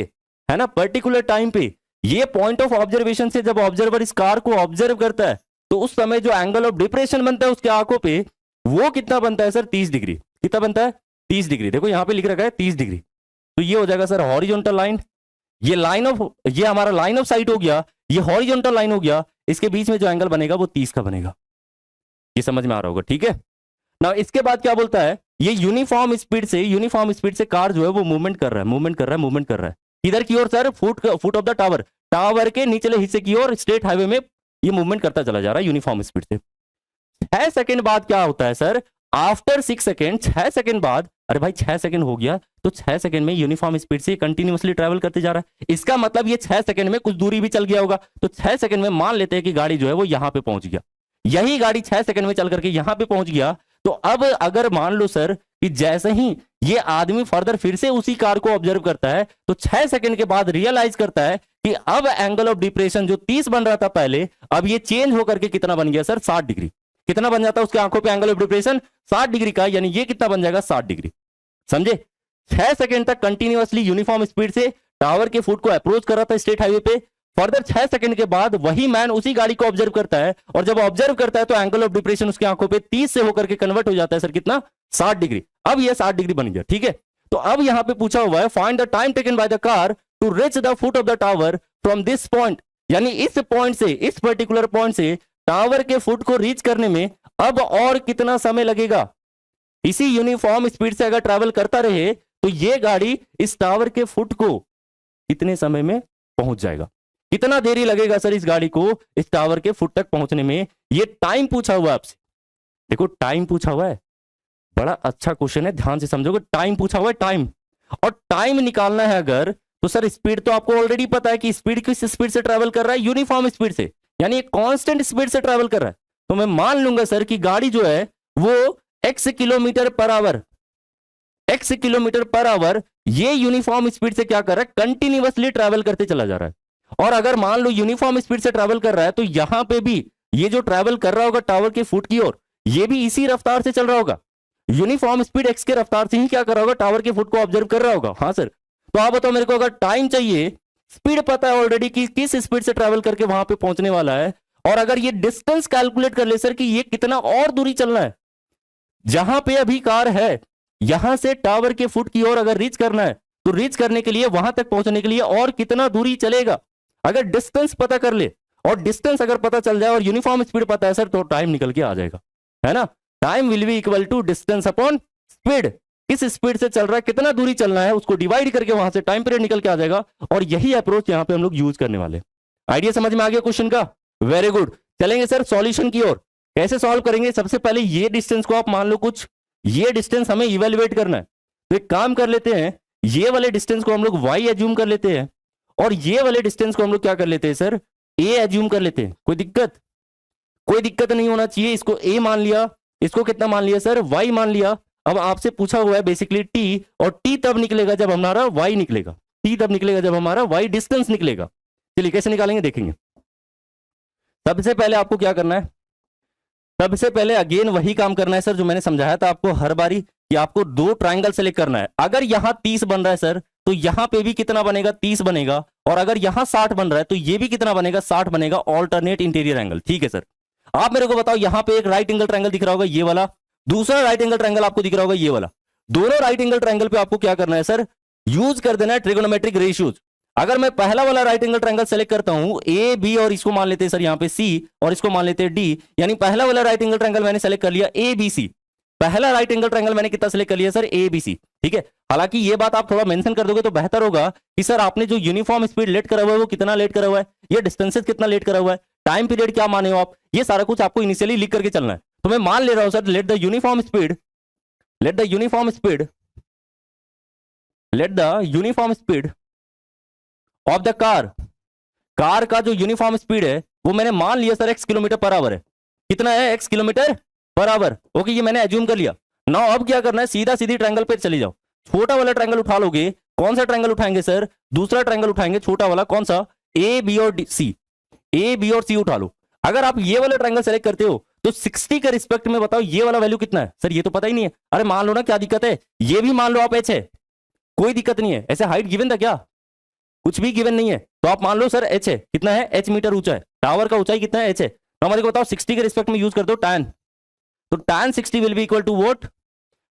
है ना, पर्टिकुलर टाइम पे, ये पॉइंट ऑफ ऑब्जर्वेशन से जब ऑब्जर्वर इस कार को ऑब्जर्व करता है तो उस समय जो एंगल ऑफ डिप्रेशन बनता है उसके आंखों पे, वो कितना बनता है सर 30 डिग्री। कितना बनता है 30 डिग्री, देखो यहां पे लिख रखा है 30 डिग्री। तो ये हो जाएगा सर हॉरिजॉन्टल लाइन, ये हमारा लाइन ऑफ साइट हो गया, ये हॉरिजॉन्टल लाइन हो गया, इसके बीच में जो एंगल बनेगा वो 30 का बनेगा। ये समझ में आ रहा होगा। ठीक है ना, इसके बाद क्या बोलता है, ये यूनिफॉर्म स्पीड से कार जो है वो मूवमेंट कर रहा है इधर की ओर sir, foot of the tower के निचले हिस्से की ओर स्ट्रेट हाईवे में ये मूवमेंट करता चला जा रहा है यूनिफॉर्म स्पीड से। 6 सेकंड बाद क्या होता है सर, आफ्टर 6 सेकंड, 6 सेकंड बाद, अरे भाई 6 सेकंड हो गया तो 6 सेकंड में यूनिफॉर्म स्पीड से कंटिन्यूअसली ट्रैवल करते जा रहा है। इसका मतलब ये 6 सेकंड में कुछ दूरी भी चल गया होगा, तो 6 सेकंड में मान लेते हैं कि गाड़ी जो है वो यहां पे पहुंच गया। यही गाड़ी 6 सेकंड में चल करके यहां पे पहुंच गया, तो अब अगर मान लो सर कि जैसे ही ये आदमी फर्दर फिर से उसी कार को ऑब्जर्व करता है तो 6 सेकंड के बाद रियलाइज करता है कि अब एंगल ऑफ डिप्रेशन जो 30 बन रहा था पहले, अब ये चेंज होकर के कितना बन गया सर 60 डिग्री। कितना बन जाता है उसकी आंखों पे एंगल ऑफ डिप्रेशन 60 डिग्री का, यानी ये कितना बन जाएगा 60 डिग्री। समझे? 6 सेकंड तक कंटिन्यूअसली यूनिफॉर्म स्पीड से टावर के फुट को अप्रोच कर रहा था स्ट्रेट हाईवे पे, फर्दर 6 सेकंड के बाद वही मैन उसी गाड़ी को ऑब्जर्व करता है, और जब ऑब्जर्व करता है तो एंगल ऑफ डिप्रेशन उसकी आंखों पे 30 से होकर के कन्वर्ट हो जाता है सर कितना 60 डिग्री। अब ये 60 डिग्री बन गया। ठीक है, तो अब यहां पे पूछा हुआ है find the time taken by the car to reach the foot of the tower from this point, यानी इस पॉइंट से, इस पर्टिकुलर पॉइंट से टावर के फुट को रीच करने में अब और कितना समय लगेगा। इसी यूनिफॉर्म स्पीड से अगर ट्रैवल करता रहे तो ये गाड़ी इस टावर के फुट को कितने समय में पहुंच जाएगा, कितना देरी लगेगा सर इस गाड़ी को इस टावर के फुट तक पहुंचने में। ये टाइम पूछा हुआ है आपसे, देखो टाइम पूछा हुआ है, बड़ा अच्छा क्वेश्चन है, ध्यान से समझोगे। टाइम पूछा हुआ है, टाइम, और टाइम निकालना है अगर तो सर स्पीड तो आपको ऑलरेडी पता है कि स्पीड किस स्पीड से ट्रैवल कर रहा है, यूनिफॉर्म स्पीड से, यानी एक कांस्टेंट स्पीड से ट्रैवल कर रहा है। तो मैं मान लूंगा सर कि गाड़ी जो है वो x किलोमीटर पर आवर ये यूनिफॉर्म स्पीड से क्या कर रहा है, कंटिन्यूअसली ट्रैवल करते चला जा रहा है। और अगर मान लो यूनिफॉर्म स्पीड से ट्रैवल कर रहा है तो यहां पे भी ये जो ट्रैवल कर रहा होगा टावर के फुट की ओर, ये भी इसी रफ्तार से चल रहा होगा, यूनिफॉर्म स्पीड x के रफ्तार से ही क्या कर रहा होगा, टावर के फुट को ऑब्जर्व कर रहा होगा। हाँ सर, तो आप बताओ मेरे को, अगर टाइम चाहिए, स्पीड पता है ऑलरेडी कि किस स्पीड से ट्रैवल करके वहां पे पहुंचने वाला है, और अगर ये डिस्टेंस कैलकुलेट कर ले सर कि ये कितना और दूरी चलना है, जहां पे अभी कार है यहां से टावर के फुट की ओर अगर रीच करना है तो रीच करने के लिए, वहां तक पहुंचने के लिए और कितना दूरी चलेगा, अगर डिस्टेंस पता कर ले, और डिस्टेंस अगर पता चल जाए और यूनिफॉर्म स्पीड पता है सर, तो टाइम निकल के आ जाएगा, है ना। Time will be equal to distance upon speed, किस स्पीड से चल रहा है, कितना दूरी चलना है, उसको डिवाइड करके वहां से टाइम पीरियड निकल के आ जाएगा। और यही अप्रोच यहां पे हम लोग यूज करने वाले। आइडिया समझ में आ गया क्वेश्चन का? Very good. चलेंगे सर सॉल्यूशन की ओर। कैसे सॉल्व करेंगे? सबसे पहले ये डिस्टेंस को आप मान लो कुछ ये डिस्टेंस हमें इवेल्युएट करना है। तो एक काम कर लेते हैं, ये वाले डिस्टेंस को हम लोग y एज्यूम कर लेते हैं और ये वाले डिस्टेंस को हम लोग क्या कर लेते हैं सर, a एज्यूम कर लेते हैं। कोई दिक्कत नहीं होना चाहिए। इसको a मान लिया, इसको कितना मान लिया सर, y मान लिया। अब आपसे पूछा हुआ है बेसिकली t, और t तब निकलेगा जब हमारा y निकलेगा, t तब निकलेगा जब हमारा y डिस्टेंस निकलेगा। चलिए कैसे निकालेंगे देखेंगे। सबसे पहले आपको क्या करना है, सबसे पहले अगेन वही काम करना है सर जो मैंने समझाया था आपको हर बारी, कि आपको दो ट्राइंगल सेलेक्ट करना है। अगर यहां 30 बन रहा है सर, तो यहां पे भी कितना बनेगा, 30 बनेगा। और अगर यहां 60 बन रहा है तो ये भी कितना बनेगा, 60 बनेगा। ऑल्टरनेट इंटीरियर एंगल, ठीक है सर। आप मेरे को बताओ, यहां पे एक राइट एंगल ट्राइंगल दिख रहा होगा ये वाला, दूसरा राइट एंगल ट्राइंगल आपको दिख रहा होगा ये वाला। दोनों राइट एंगल ट्राइंगल पे आपको क्या करना है सर, यूज कर देना है ट्रिगोनोमेट्रिक रेशियोज। अगर मैं पहला वाला राइट एंगल ट्राइंगल सेलेक्ट करता हूं, ए बी, और इसको मान लेते हैं सर यहाँ पे सी, और इसको मान लेते हैं डी, यानी पहला वाला राइट एंगल ट्राइंगल मैंने सेलेक्ट कर लिया ए बी सी। पहला राइट एंगल ट्राइंगल मैंने कितना सेलेक्ट कर लिया सर, ए बी सी, ठीक है। हालांकि ये बात आप थोड़ा मेंशन कर दोगे तो बेहतर होगा कि सर आपने जो यूनिफॉर्म स्पीड लेट करा हुआ है वो कितना लेट करा हुआ है, ये डिस्टेंसेस कितना लेट करा हुआ है, टाइम पीरियड क्या माने हो आप, ये सारा कुछ आपको इनिशियली लिख करके चलना है। तो मैं मान ले रहा हूं sir, let the uniform speed of the car का जो यूनिफॉर्म स्पीड है वो मैंने मान लिया sir x kilometre per our है। कितना है, x kilometre per our. Okay, ये मैंने एज्यूम कर लिया। नाउ अब क्या करना है, सीधा सीधी ट्रायंगल पे चले जाओ। छोटा वाला ट्रायंगल उठा लोगे, कौन सा ट्रायंगल उठाएंगे सर, दूसरा ट्रायंगल उठाएंगे, छोटा वाला कौन सा, ए बी और सी, ए बी और सी उठा लो। अगर आप ये वाला ट्रायंगल सेलेक्ट करते हो तो 60 के रिस्पेक्ट में बताओ ये वाला वैल्यू कितना है सर, ये तो पता ही नहीं है। अरे मान लो ना, क्या दिक्कत है, ये भी मान लो आप h है, कोई दिक्कत नहीं है। ऐसे हाइट गिवन था क्या, कुछ भी गिवन नहीं है, तो आप मान लो सर h है, कितना है, h मीटर ऊंचा है, टावर का ऊंचाई कितना है, h है। तो हमारे को बताओ 60 के रिस्पेक्ट में यूज कर दो tan, तो tan 60 will be equal to what,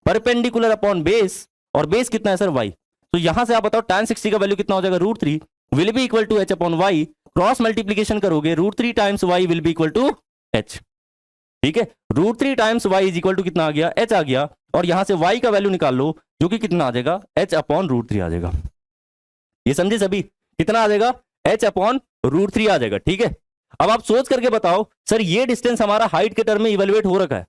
perpendicular upon base, और बेस कितना है सर y। तो यहां से आप बताओ tan 60 का वैल्यू कितना हो जाएगा, √3 will be equal to h upon y। Cross multiplication करोगे, √3 times y will be equal to h, ठीक है। √3 times y is equal to कितना आ गया, h आ गया। और यहां से y का वैल्यू निकाल लो, जो कि कितना आ जाएगा, h अपॉन √3 आ जाएगा। ये समझे सभी, कितना आ जाएगा, h अपॉन √3 आ जाएगा, ठीक है। अब आप सोच करके बताओ सर, ये डिस्टेंस हमारा हाइट के टर्म में इवेल्युएट हो रखा है,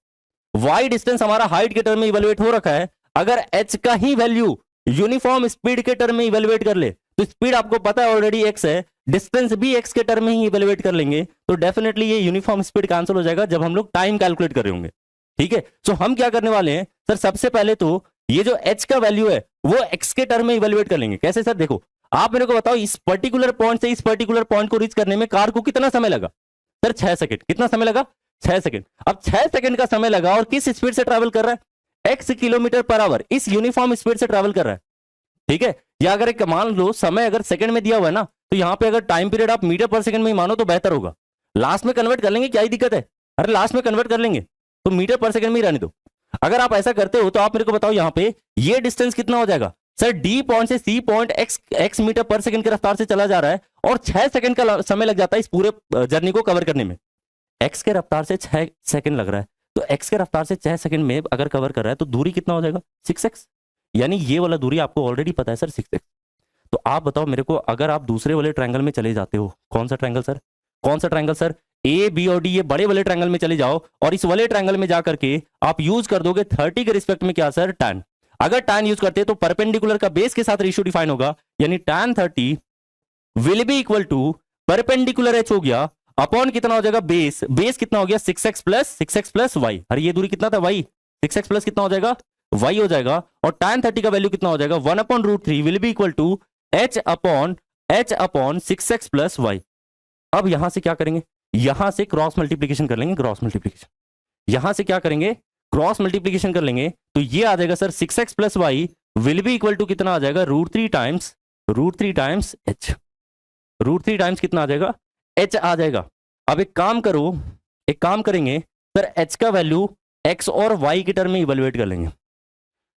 y डिस्टेंस हमारा हाइट के टर्म में इवेल्युएट हो रखा है। अगर h का ही वैल्यू यूनिफॉर्म स्पीड के टर्म में इवेल्युएट कर ले, तो स्पीड आपको पता है ऑलरेडी x है, डिस्टेंस भी x के टर्म में ही इवेल्युएट कर लेंगे, तो डेफिनेटली ये यूनिफॉर्म स्पीड कैंसिल हो जाएगा जब हम लोग टाइम कैलकुलेट कर रहे होंगे, ठीक है। सो हम क्या करने वाले हैं सर, सबसे पहले तो ये जो h का वैल्यू है वो x के टर्म में इवेल्युएट कर लेंगे। कैसे सर, देखो आप मेरे को बताओ, इस पर्टिकुलर पॉइंट से इस पर्टिकुलर पॉइंट को रीच करने में कार को कितना समय लगा सर, 6 सेकंड। कितना समय लगा, 6 सेकंड। अब 6 सेकंड का समय लगा और किस स्पीड से ट्रैवल कर रहा है, x किलोमीटर पर आवर, इस यूनिफॉर्म स्पीड से ट्रैवल कर रहा है, ठीक है। या अगर एक मान लो समय अगर सेकंड में दिया हुआ है ना, तो यहां पे अगर टाइम पीरियड आप मीटर पर सेकंड में ही मानो तो बेहतर होगा। लास्ट में कन्वर्ट कर लेंगे, क्या ही दिक्कत है, अरे लास्ट में कन्वर्ट कर लेंगे, तो मीटर पर सेकंड में ही रहने दो। अगर आप ऐसा करते हो तो आप मेरे को बताओ यहाँ पे ये डिस्टेंस कितना हो जाएगा सर, डी पॉइंट से सी पॉइंट x मीटर पर सेकंड की रफ्तार से चला जा रहा है, और 6 सेकंड का समय लग जाता है इस पूरे जर्नी को कवर करने में। x के रफ्तार से 6 सेकंड लग रहा है, तो x के रफ्तार से 6 सेकंड में अगर कवर कर रहा है तो दूरी कितना हो जाएगा, 6x, यानी ये वाला दूरी आपको ऑलरेडी पता है सर, 6x। तो आप बताओ मेरे को, अगर आप दूसरे वाले ट्रायंगल में चले जाते हो, कौन सा ट्रायंगल सर, कौन सा ट्रायंगल सर, ए बी और डी, ये बड़े वाले ट्रायंगल में चले जाओ, और इस वाले ट्रायंगल में जाकर के आप यूज कर दोगे 30 के रिस्पेक्ट में क्या सर, tan। अगर tan यूज करते हैं तो परपेंडिकुलर का बेस के साथ रेशियो डिफाइन होगा, यानी tan 30 will be equal to perpendicular h हो गया अपॉन कितना हो जाएगा, बेस कितना हो गया, 6x प्लस y। अरे ये दूरी कितना था, y, 6x प्लस कितना हो जाएगा, y हो जाएगा। और tan 30 का वैल्यू कितना हो जाएगा, 1 upon √3 will be equal to h upon 6x plus y। अब यहां से क्या करेंगे, यहां से क्रॉस मल्टीप्लीकेशन कर लेंगे, क्रॉस मल्टीप्लीकेशन, यहां से क्या करेंगे, क्रॉस मल्टीप्लीकेशन कर लेंगे, तो ये आ जाएगा sir 6x plus y will be equal to कितना आ जाएगा, √3 टाइम्स h, √3 टाइम्स कितना आ जाएगा, h आ जाएगा। अब एक काम करेंगे सर, h का वैल्यू x और y के टर्म में इवेल्युएट कर लेंगे,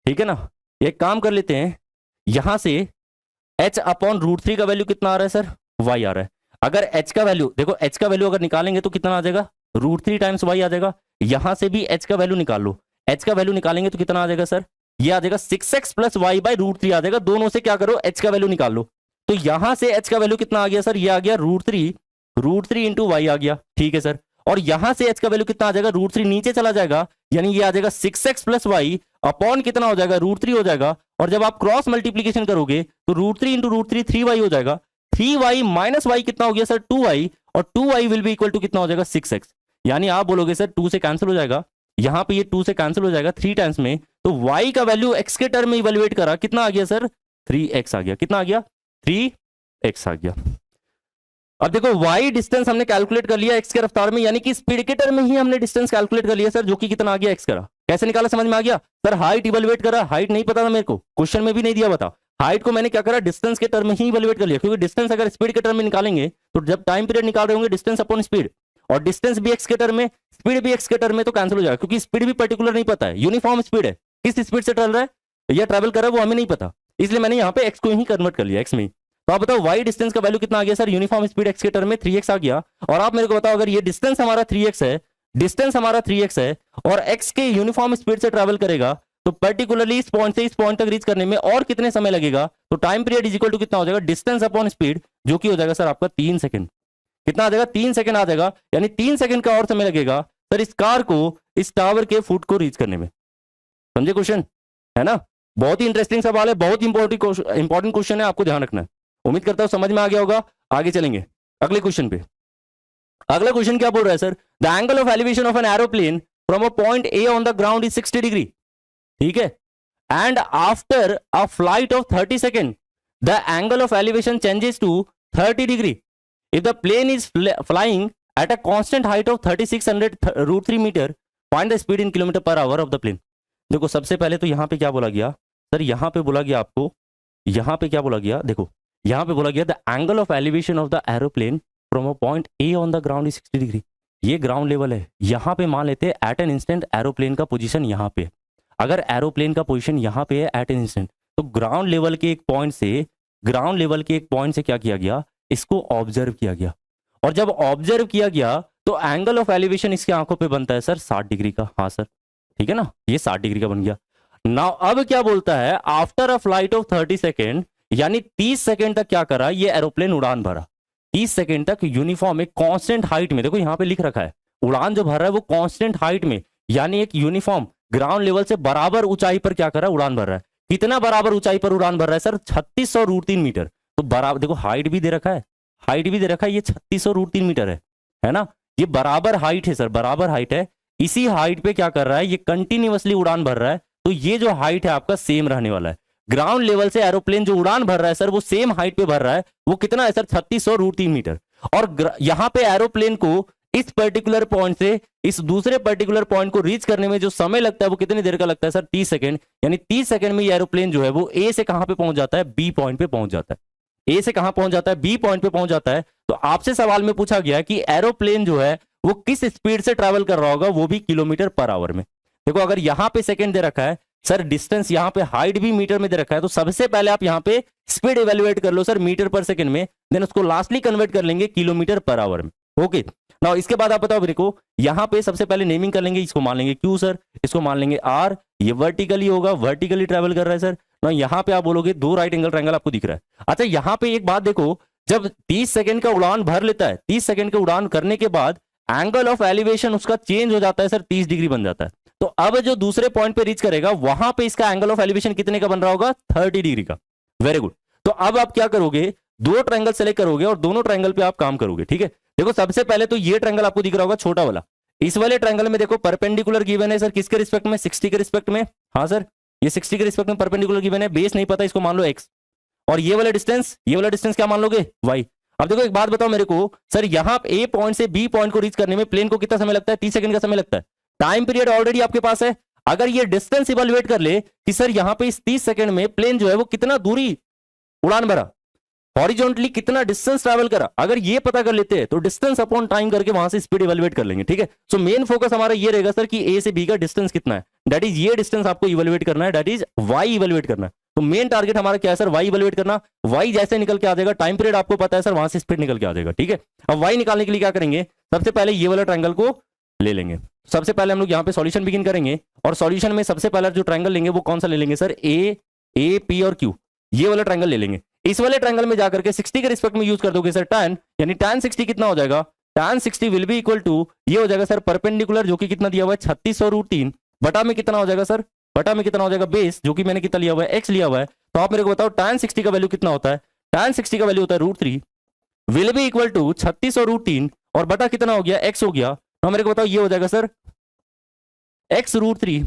ठीक है ना। एक काम कर लेते हैं, यहां से h अपॉन √3 का वैल्यू कितना आ रहा है सर, y आ रहा है। अगर h का वैल्यू देखो, h का वैल्यू अगर निकालेंगे तो कितना आ जाएगा, √3 टाइम्स y आ जाएगा। यहां से भी h का वैल्यू निकाल लो, h का वैल्यू निकालेंगे तो कितना आ जाएगा सर, ये आ जाएगा 6x प्लस वाई बाई √3 आ जाएगा। दोनों से क्या करो, h का वैल्यू निकाल लो, तो यहां से h का वैल्यू कितना आ गया सर, ये आ गया √3 इंटू वाई आ गया, ठीक है सर। और यहां से h का वैल्यू कितना आ जाएगा, √3 नीचे चला जाएगा, यानी ये आ जाएगा 6x प्लस वाई अपॉन कितना हो जाएगा, √3 हो जाएगा। और जब आप क्रॉस मल्टीप्लीकेशन करोगे तो √3 इंटू √3 3y हो जाएगा, 3y माइनस वाई कितना हो गया सर, 2y, और 2y will be equal to कितना हो जाएगा, 6x। यानी आप बोलोगे सर 2 से कैंसिल हो जाएगा, यहां पे ये 2 से कैंसिल हो जाएगा 3 टाइम्स में, तो y का वैल्यू x के टर्म में इवेल्युएट करा, कितना आ गया सर, 3x आ गया। कितना आ गया, 3x आ गया। अब देखो y डिस्टेंस हमने कैलकुलेट कर लिया x के रफ्तार में, यानी कि स्पीड के टर्म में ही हमने डिस्टेंस कैलकुलेट कर लिया सर, जो कि कितना आ गया, x करा। कैसे निकाला समझ में आ गया सर, हाइट इवेल्युएट करा, हाइट नहीं पता था मेरे को, क्वेश्चन में भी नहीं दिया बता, हाइट को मैंने क्या करा, डिस्टेंस के टर्म में ही इवेल्युएट कर लिया, क्योंकि डिस्टेंस अगर स्पीड के टर्म में निकालेंगे तो जब टाइम पीरियड निकाल रहे होंगे डिस्टेंस अपॉन स्पीड, और डिस्टेंस भी x के टर्म में, स्पीड भी x के टर्म में, तो कैंसिल हो जाएगा, क्योंकि स्पीड भी पर्टिकुलर नहीं पता है, यूनिफॉर्म स्पीड है, किस स्पीड से चल रहा है या ट्रैवल कर रहा है वो हमें नहीं पता, इसलिए मैंने यहाँ पे x को ही कन्वर्ट कर लिया x में। तो आप बताओ y डिस्टेंस का वैल्यू कितना आ गया सर, यूनिफॉर्म स्पीड x के टर्म में 3x आ गया। और आप मेरे को बताओ अगर ये डिस्टेंस हमारा 3x है, डिस्टेंस हमारा 3x है और x के यूनिफॉर्म स्पीड से ट्रैवल करेगा, तो पर्टिकुलरली इस पॉइंट से इस पॉइंट तक रीच करने में और कितने समय लगेगा, तो time period is equal to कितना हो जाएगा, डिस्टेंस अपॉन स्पीड, जो कि हो जाएगा सर आपका 3 सेकंड। कितना आ जाएगा, 3 सेकंड आ जाएगा, यानी 3 सेकंड का और समय लगेगा सर इस कार को इस टावर के फुट को रीच करने में। समझे क्वेश्चन, है ना, बहुत ही इंटरेस्टिंग सवाल है, बहुत इंपॉर्टेंट क्वेश्चन है, आपको ध्यान रखना है। उम्मीद करता हूं समझ में आ गया होगा। आगे चलेंगे अगले क्वेश्चन पे। अगला क्वेश्चन क्या बोल रहा है sir, the angle of elevation of an aeroplane from a point A on the ground is 60 degree, ठीक है, and after a flight of 30 second the angle of elevation changes to 30 degree if the plane is flying at a constant height of 3600 √3 metre, find the speed in kilometre per hour of the plane. देखो सबसे पहले तो यहां पे क्या बोला गया sir, यहां पे बोला गया आपको, यहां पे क्या बोला गया, देखो यहां पे बोला गया the angle of elevation of the aeroplane from a point A on the ground is 60 degree. ये ग्राउंड लेवल है, यहां पे मान लेते हैं एट एन इंस्टेंट एरोप्लेन का पोजीशन यहां पे, अगर एरोप्लेन का पोजीशन यहां पे है एट एन इंस्टेंट, तो ग्राउंड लेवल के एक पॉइंट से क्या किया गया, इसको ऑब्जर्व किया गया, और जब ऑब्जर्व किया गया तो एंगल ऑफ एलिवेशन इसके आंखों पे बनता है सर 60 डिग्री का। हाँ सर ठीक है ना, ये 60 डिग्री का बन गया। नाउ अब क्या बोलता है, after a flight of 30 second, यानी 30 सेकेंड तक क्या करा ये एरोप्लेन उड़ान भरा, 30 सेकेंड तक यूनिफॉर्म एक कांस्टेंट हाइट में, देखो यहां पे लिख रखा है उड़ान जो भर रहा है वो कांस्टेंट हाइट में, यानी एक यूनिफॉर्म ग्राउंड लेवल से बराबर ऊंचाई पर क्या कर रहा है, उड़ान भर रहा है। कितना बराबर ऊंचाई पर उड़ान भर रहा है सर, 3600 √3 मीटर। तो बराबर देखो हाइट भी दे रखा है, हाइट भी दे रखा है, ये 3600 √3 मीटर है ना, ये बराबर हाइट है सर, बराबर हाइट है। इसी हाइट पे क्या कर रहा है, ये कंटिन्यूअसली उड़ान भर रहा है, तो ये जो हाइट है आपका सेम रहने वाला है। ग्राउंड लेवल से एरोप्लेन जो उड़ान भर रहा है सर वो सेम हाइट पे भर रहा है, वो कितना है सर 3600 √3 मीटर। और यहां पे एरोप्लेन को इस पर्टिकुलर पॉइंट से इस दूसरे पर्टिकुलर पॉइंट को रीच करने में जो समय लगता है वो कितनी देर का लगता है सर, 30 सेकंड। यानी 30 सेकंड में ये एरोप्लेन जो है वो ए से कहां पे पहुंच जाता है, बी पॉइंट पे पहुंच जाता है। ए से कहां पहुंच जाता है, बी पॉइंट पे पहुंच जाता है। तो आपसे सवाल में पूछा गया कि एरोप्लेन जो है वो किस स्पीड से ट्रैवल कर रहा होगा, वो भी किलोमीटर पर आवर में। देखो अगर यहां पे सेकंड दे रखा है सर, डिस्टेंस यहां पे हाइट भी मीटर में दे रखा है, तो सबसे पहले आप यहां पे स्पीड इवेल्युएट कर लो सर मीटर पर सेकंड में, देन उसको लास्टली कन्वर्ट कर लेंगे किलोमीटर पर आवर में। ओके नाउ इसके बाद आप बताओ मेरे को, यहां पे सबसे पहले नेमिंग कर लेंगे, इसको मान लेंगे क्यू सर, इसको मान लेंगे आर, ये वर्टिकली होगा, वर्टिकली ट्रैवल कर रहा है सर। ना यहां पे आप बोलोगे 2 राइट एंगल ट्रायंगल आपको दिख रहा है। अच्छा यहां पे एक बात देखो, जब 30 सेकंड का उड़ान भर लेता है, 30 सेकंड का उड़ान करने के बाद एंगल ऑफ एलिवेशन उसका चेंज हो जाता है सर, 30 डिग्री बन जाता है। तो अब जो दूसरे पॉइंट पे रीच करेगा वहां पे इसका एंगल ऑफ एलिवेशन कितने का बन रहा होगा, 30 डिग्री का। Very good. तो अब आप क्या करोगे, 2 ट्रायंगल सेलेक्ट करोगे और दोनों ट्रायंगल पे आप काम करोगे। ठीक है, देखो सबसे पहले तो ये ट्रायंगल आपको दिख रहा होगा छोटा वाला, इस वाले ट्रायंगल में देखो परपेंडिकुलर गिवन है सर, किसके रिस्पेक्ट में, 60 के रिस्पेक्ट में। हाँ सर ये 60 के रिस्पेक्ट में परपेंडिकुलर गिवन है, बेस नहीं पता इसको मान लो x, और ये वाला डिस्टेंस क्या मान लोगे y। अब देखो एक बात बताओ मेरे को सर, यहां ए पॉइंट से बी पॉइंट को रीच करने में प्लेन को कितना समय लगता है, 30 सेकंड का समय लगता है। टाइम पीरियड ऑलरेडी आपके पास है। अगर ये डिस्टेंस इवैल्यूएट कर ले कि सर यहां पे इस 30 सेकंड में प्लेन जो है वो कितना दूरी उड़ान भरा, हॉरिजॉन्टली कितना डिस्टेंस ट्रैवल करा, अगर ये पता कर लेते हैं तो डिस्टेंस अपॉन टाइम करके वहां से स्पीड इवैल्यूएट कर लेंगे। ठीक है, सो मेन फोकस हमारा ये रहेगा सर कि ए से बी का डिस्टेंस कितना है, दैट इज ये डिस्टेंस आपको इवैल्यूएट करना है, दैट इज वाई इवैल्यूएट करना है। तो मेन टारगेट हमारा क्या है सर, वाई इवैल्यूएट करना। वाई जैसे निकल के आ जाएगा, टाइम पीरियड आपको पता है सर, वहां से स्पीड निकल के आ जाएगा। ठीक है, अब वाई निकालने के लिए क्या करेंगे, सबसे पहले ये वाला ट्रायंगल को ले लेंगे। सबसे पहले हम लोग यहाँ पे सॉल्यूशन बिगिन करेंगे, और सॉल्यूशन में सबसे पहला जो ट्रायंगल लेंगे वो कौन सा ले लेंगे सर, ए पी और क्यू, ये वाला ट्रायंगल ले लेंगे। इस वाले ट्रायंगल में जाकर के 60 के रिस्पेक्ट में यूज कर दोगे सर tan, यानी tan 60 कितना हो जाएगा, tan 60 will be equal to, ये हो जाएगा सर परपेंडिकुलर जो कि कितना दिया हुआ है 3600√3 बटा में कितना हो जाएगा सर, बटा में कितना हो जाएगा बेस जो कि मैंने कितना लिया हुआ है x लिया हुआ है। तो आप मेरे को बताओ tan 60 का वैल्यू कितना होता है, tan 60 का वैल्यू होता है √3 विल बी इक्वल टू 3600√3 और बटा कितना हो गया x हो गया। तो मेरे को बताओ ये हो जाएगा sir x√3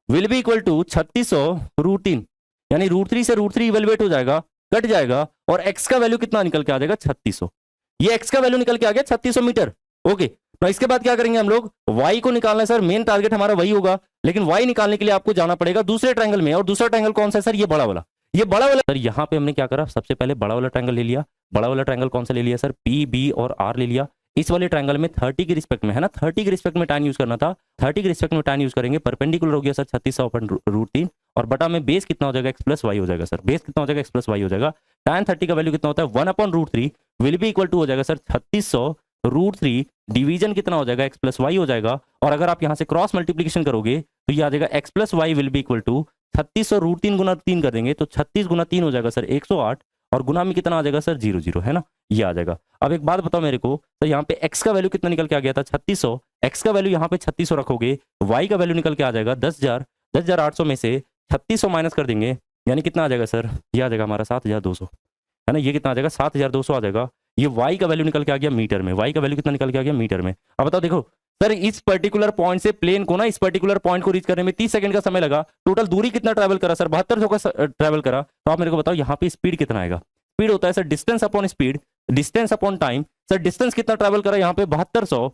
will be equal to 3600√3, यानी √3 से √3 इवेलुएट हो जाएगा, कट जाएगा और x का वैल्यू कितना निकल के आ जाएगा 3600। ये x का वैल्यू निकल के आ गया 3600 मीटर। ओके, तो इसके बाद क्या करेंगे हम लोग, y को निकालना है सर, मेन टारगेट हमारा वही होगा, लेकिन y निकालने के लिए आपको जाना पड़ेगा दूसरे ट्रायंगल में। और दूसरा ट्रायंगल कौन सा है सर, ये बड़ा वाला, ये बड़ा वाला। सर यहाँ पे हमने क्या करा, सबसे पहले बड़ा वाला ट्रायंगल ले लिया। बड़ा वाला ट्रायंगल कौन सा ले लिया सर, P B और R ले लिया। इस वाले ट्रायंगल में 30 के रिस्पेक्ट में है ना, 30 के रिस्पेक्ट में tan यूज करना था, 30 के रिस्पेक्ट में tan यूज करेंगे। परपेंडिकुलर हो गया सर 3600/√3 और बटा में बेस कितना हो जाएगा x प्लस वाई हो जाएगा सर, बेस कितना हो जाएगा x प्लस वाई हो जाएगा। tan 30 का वैल्यू कितना होता है 1/√3 विल बी इक्वल टू हो जाएगा सर 3600√3 डिवीजन कितना हो जाएगा x प्लस वाई हो जाएगा। और अगर आप यहाँ से क्रॉस मल्टीप्लीकेशन करोगे तो ये आ जाएगा x plus y will be equal to 3600√3 गुना 3 कर देंगे तो 36 गुना 3 हो जाएगा सर 108 और गुना में कितना आ जाएगा सर 00 है ना, ये आ जाएगा। अब एक बात बताओ मेरे को, तो यहाँ पे x का वैल्यू कितना निकल के आ गया था 3600, x का वैल्यू यहाँ पे 3600 रखोगे, y का वैल्यू निकल के आ जाएगा 10,000, 10,800 में से 3600 माइनस कर देंगे, यानी कितना आ जाएगा सर, ये आ जाएगा हमारा 7,200 है ना, ये कितना आ जाएगा 7,200 आ जाएगा। ये y का वैल्यू निकल के आ गया मीटर में, y का वैल्यू कितना निकल के आ गया मीटर में। अब बताओ देखो सर, इस पर्टिकुलर पॉइंट से प्लेन को ना, इस पर्टिकुलर पॉइंट को रीच करने में 30 सेकंड का समय लगा, टोटल दूरी कितना ट्रैवल करा सर 7200 का ट्रैवल करा। तो आप मेरे को बताओ यहाँ पे स्पीड कितना आएगा, स्पीड होता है sir distance upon speed, distance upon time. Sir distance कितना ट्रैवल करा यहाँ पे 7200,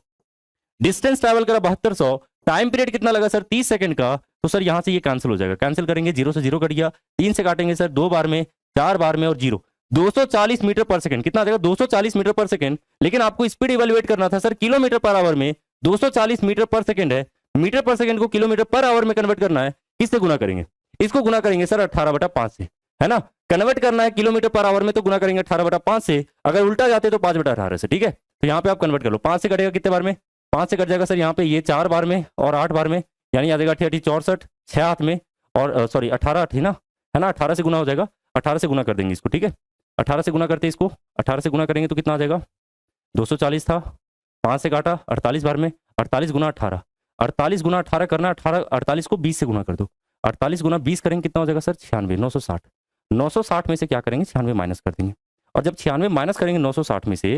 डिस्टेंस ट्रैवल करा 7200, टाइम पीरियड कितना लगा सर 30 सेकंड का। तो सर यहाँ से ये कैंसिल हो जाएगा, कैंसिल करेंगे 0 से 0 कट गया, 3 से काटेंगे सर 2 बार में, 4 बार में और 0, 240 मीटर पर सेकंड कितना आ जाएगा 240 मीटर पर सेकंड। लेकिन आपको स्पीड इवेलुएट करना था सर किलोमीटर पर आवर में, 240 मीटर पर सेकंड है, मीटर पर सेकंड को किलोमीटर पर आवर में कन्वर्ट करना है, किससे गुना करेंगे, इसको गुना करेंगे सर 18/5 से, है ना। कन्वर्ट करना है किलोमीटर पर आवर में तो गुना करेंगे 18/5 से, अगर उल्टा जाते तो 5/18 से, ठीक है। तो यहाँ पे आप कन्वर्ट कर लो, 5 से कटेगा कितने बार में, 5 से कट जाएगा सर यहाँ पे ये 4 बार में और 8 बार में, यानी आ जाएगा 88 64 6 हाथ में और सॉरी 18 8 ना, है ना, 18 से गुना हो जाएगा, 18 से गुना कर देंगे इसको, ठीक है। 18 से गुना करते हैं इसको, 18 से गुना करेंगे तो कितना आ जाएगा 240 था, 5 से काटा 48 बार में, 48 गुना 18, 48 गुना 18 करना, 48 को 20 से गुना कर दो, 48 गुना 20 करेंगे कितना हो जाएगा सर 96, 960, 960 में से क्या करेंगे 96 माइनस कर देंगे। और जब 96 माइनस करेंगे 960 में से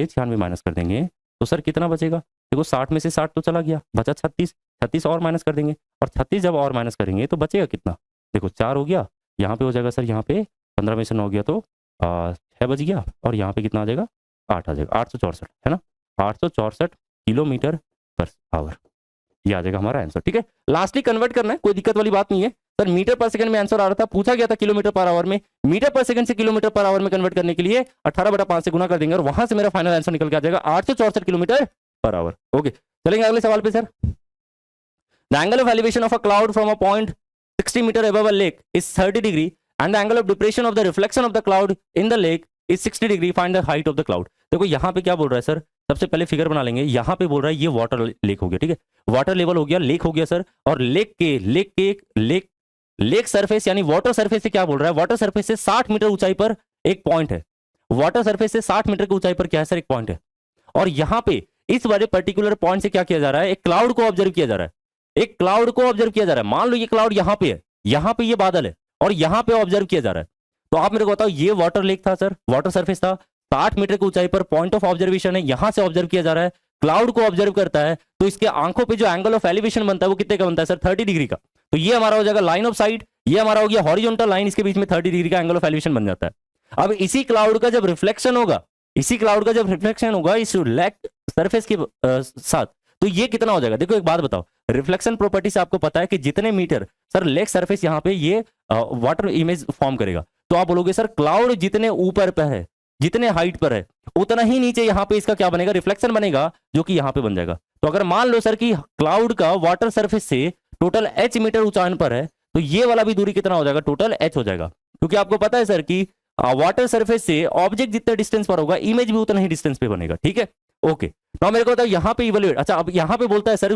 96 माइनस कर देंगे तो सर कितना बचेगा, देखो 60 में से 60 तो चला गया, बचा 36, 36 और माइनस कर देंगे और 36 जब और माइनस करेंगे तो बचेगा कितना, देखो 4 हो गया, यहाँ पे हो जाएगा सर यहाँ पे 15 में से 9 गया तो 6 बच गया और यहाँ पे कितना आ जाएगा 8 आ जाएगा, 864 है ना, 864 किलोमीटर पर आवर, ये आ जाएगा हमारा आंसर, ठीक है। लास्टली कन्वर्ट करना है, कोई दिक्कत वाली बात नहीं है सर। मीटर पर सेकंड में आंसर आ रहा था, पूछा गया था किलोमीटर पर आवर में, मीटर पर सेकंड से किलोमीटर पर आवर में कन्वर्ट करने के लिए 18/5 से गुना कर देंगे और वहां से मेरा फाइनल आंसर निकल के आ जाएगा 864 किलोमीटर पर आवर। ओके, चलेंगे अगले सवाल पे sir. The angle of elevation of a cloud from a point 60 metre above a lake is 30 degree and the angle of depression of the reflection of the cloud in the lake is 60 degree, find the height of the cloud. देखो यहाँ पे क्या बोल रहा है sir, सबसे पहले figure बना लेंगे। यहाँ पे बोल रहा है ये वाटर लेक हो गया, ठीक है, वाटर लेवल हो गया, लेक हो गया सर। और लेक सरफेस यानी वाटर सरफेस से क्या बोल रहा है, वाटर सरफेस से 60 मीटर ऊंचाई पर एक पॉइंट है, वाटर सरफेस से 60 मीटर की ऊंचाई पर क्या है सर, एक पॉइंट है। और यहाँ पे इस वाले पर्टिकुलर पॉइंट से क्या किया जा रहा है, एक क्लाउड को ऑब्जर्व किया जा रहा है, एक क्लाउड को ऑब्जर्व किया जा रहा है। मान लो ये क्लाउड यहाँ पे है, यहाँ पे ये बादल है और यहाँ पे ऑब्जर्व किया जा रहा है। तो आप मेरे को बताओ, ये वाटर लेक था सर, वाटर सरफेस था, 60 मीटर की ऊंचाई पर पॉइंट ऑफ ऑब्जर्वेशन है, यहां से ऑब्जर्व किया जा रहा है, क्लाउड को ऑब्जर्व करता है, तो इसके आंखों पे जो एंगल ऑफ एलिवेशन बनता है वो कितने का बनता है सर, 30 डिग्री का। तो ये हमारा हो जाएगा लाइन ऑफ साइट, ये हमारा हो गया हॉरिजॉन्टल लाइन, इसके बीच में 30 डिग्री का एंगल ऑफ एलिवेशन बन जाता है। अब इसी क्लाउड का जब रिफ्लेक्शन होगा, इसी क्लाउड का जब रिफ्लेक्शन होगा इस लेक सरफेस के साथ, तो ये कितना हो जाएगा। देखो एक बात बताओ, रिफ्लेक्शन प्रॉपर्टी से आपको पता है कि जितने मीटर सर लेक सरफेस यहाँ पे ये वाटर इमेज फॉर्म करेगा, तो आप बोलोगे सर क्लाउड जितने ऊपर पे है, जितने हाइट पर है, उतना ही नीचे यहाँ पे इसका क्या बनेगा, रिफ्लेक्शन बनेगा, जो कि यहाँ पे बन जाएगा। तो अगर मान लो सर कि क्लाउड का वाटर सरफेस से टोटल h मीटर ऊंचाई पर है, तो ये वाला भी दूरी कितना हो जाएगा, टोटल h हो जाएगा। क्योंकि आपको पता है सर कि वाटर सरफेस से ऑब्जेक्ट जितने डिस्टेंस पर होगा, इमेज भी उतना ही डिस्टेंस पे बनेगा, ठीक है। ओके, तो मेरे को बताओ यहाँ पे इवैल्यूएट, अच्छा अब यहाँ पे बोलता है सर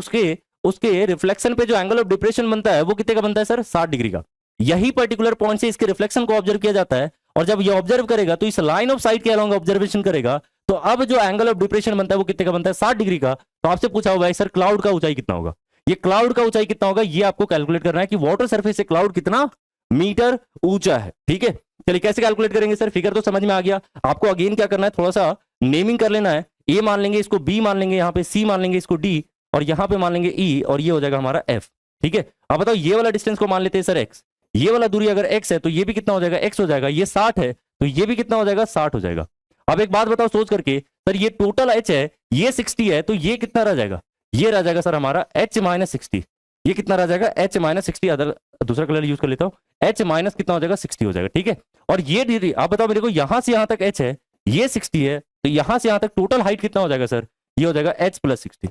उसके रिफ्लेक्शन पे जो एंगल ऑफ डिप्रेशन बनता है वो कितने का बनता है सर, 60 डिग्री का। यही पर्टिकुलर पॉइंट से इसके रिफ्लेक्शन को ऑब्जर्व किया जाता है और जब ये ऑब्जर्व करेगा तो इस लाइन ऑफ साइट के अलोंग ऑब्जर्वेशन करेगा, तो अब जो एंगल ऑफ डिप्रेशन बनता है वो कितने का बनता है, 60 डिग्री का। तो आपसे पूछा हुआ है सर क्लाउड का ऊंचाई कितना होगा, ये क्लाउड का ऊंचाई कितना होगा ये आपको कैलकुलेट करना है कि वाटर सरफेस से क्लाउड कितना मीटर ऊंचा है। ठीक है, चलिए कैसे कैलकुलेट करेंगे सर, फिगर तो समझ में आ गया। आपको अगेन क्या करना है, थोड़ा सा नेमिंग कर लेना है। ए मान लेंगे, इसको बी मान लेंगे, यहाँ पे सी मान लेंगे, इसको डी, और यहाँ पे मान लेंगे ई, और ये हो जाएगा हमारा एफ। ठीक है, अब बताओ ये वाला डिस्टेंस को मान लेते हैं सर एक्स, ये वाला दूरी अगर एक्स है तो ये भी कितना हो जाएगा, एक्स हो जाएगा। ये 60 है तो ये भी कितना हो जाएगा, 60 हो जाएगा। अब एक बात बताओ सोच करके, सर ये टोटल एच है, ये 60 है, तो ये कितना रह जाएगा, ये रह जाएगा सर हमारा एच माइनस 60। ये कितना रह जाएगा, एच माइनस 60। अदर दूसरा कलर यूज कर लेता हूँ, एच माइनस कितना हो जाएगा, 60 हो जाएगा। ठीक है, और ये डिग्री आप बताओ मेरे को, यहां से यहां तक एच है, ये 60 है, तो यहां से यहां तक टोटल हाइट कितना हो जाएगा सर, ये हो जाएगा एच प्लस 60।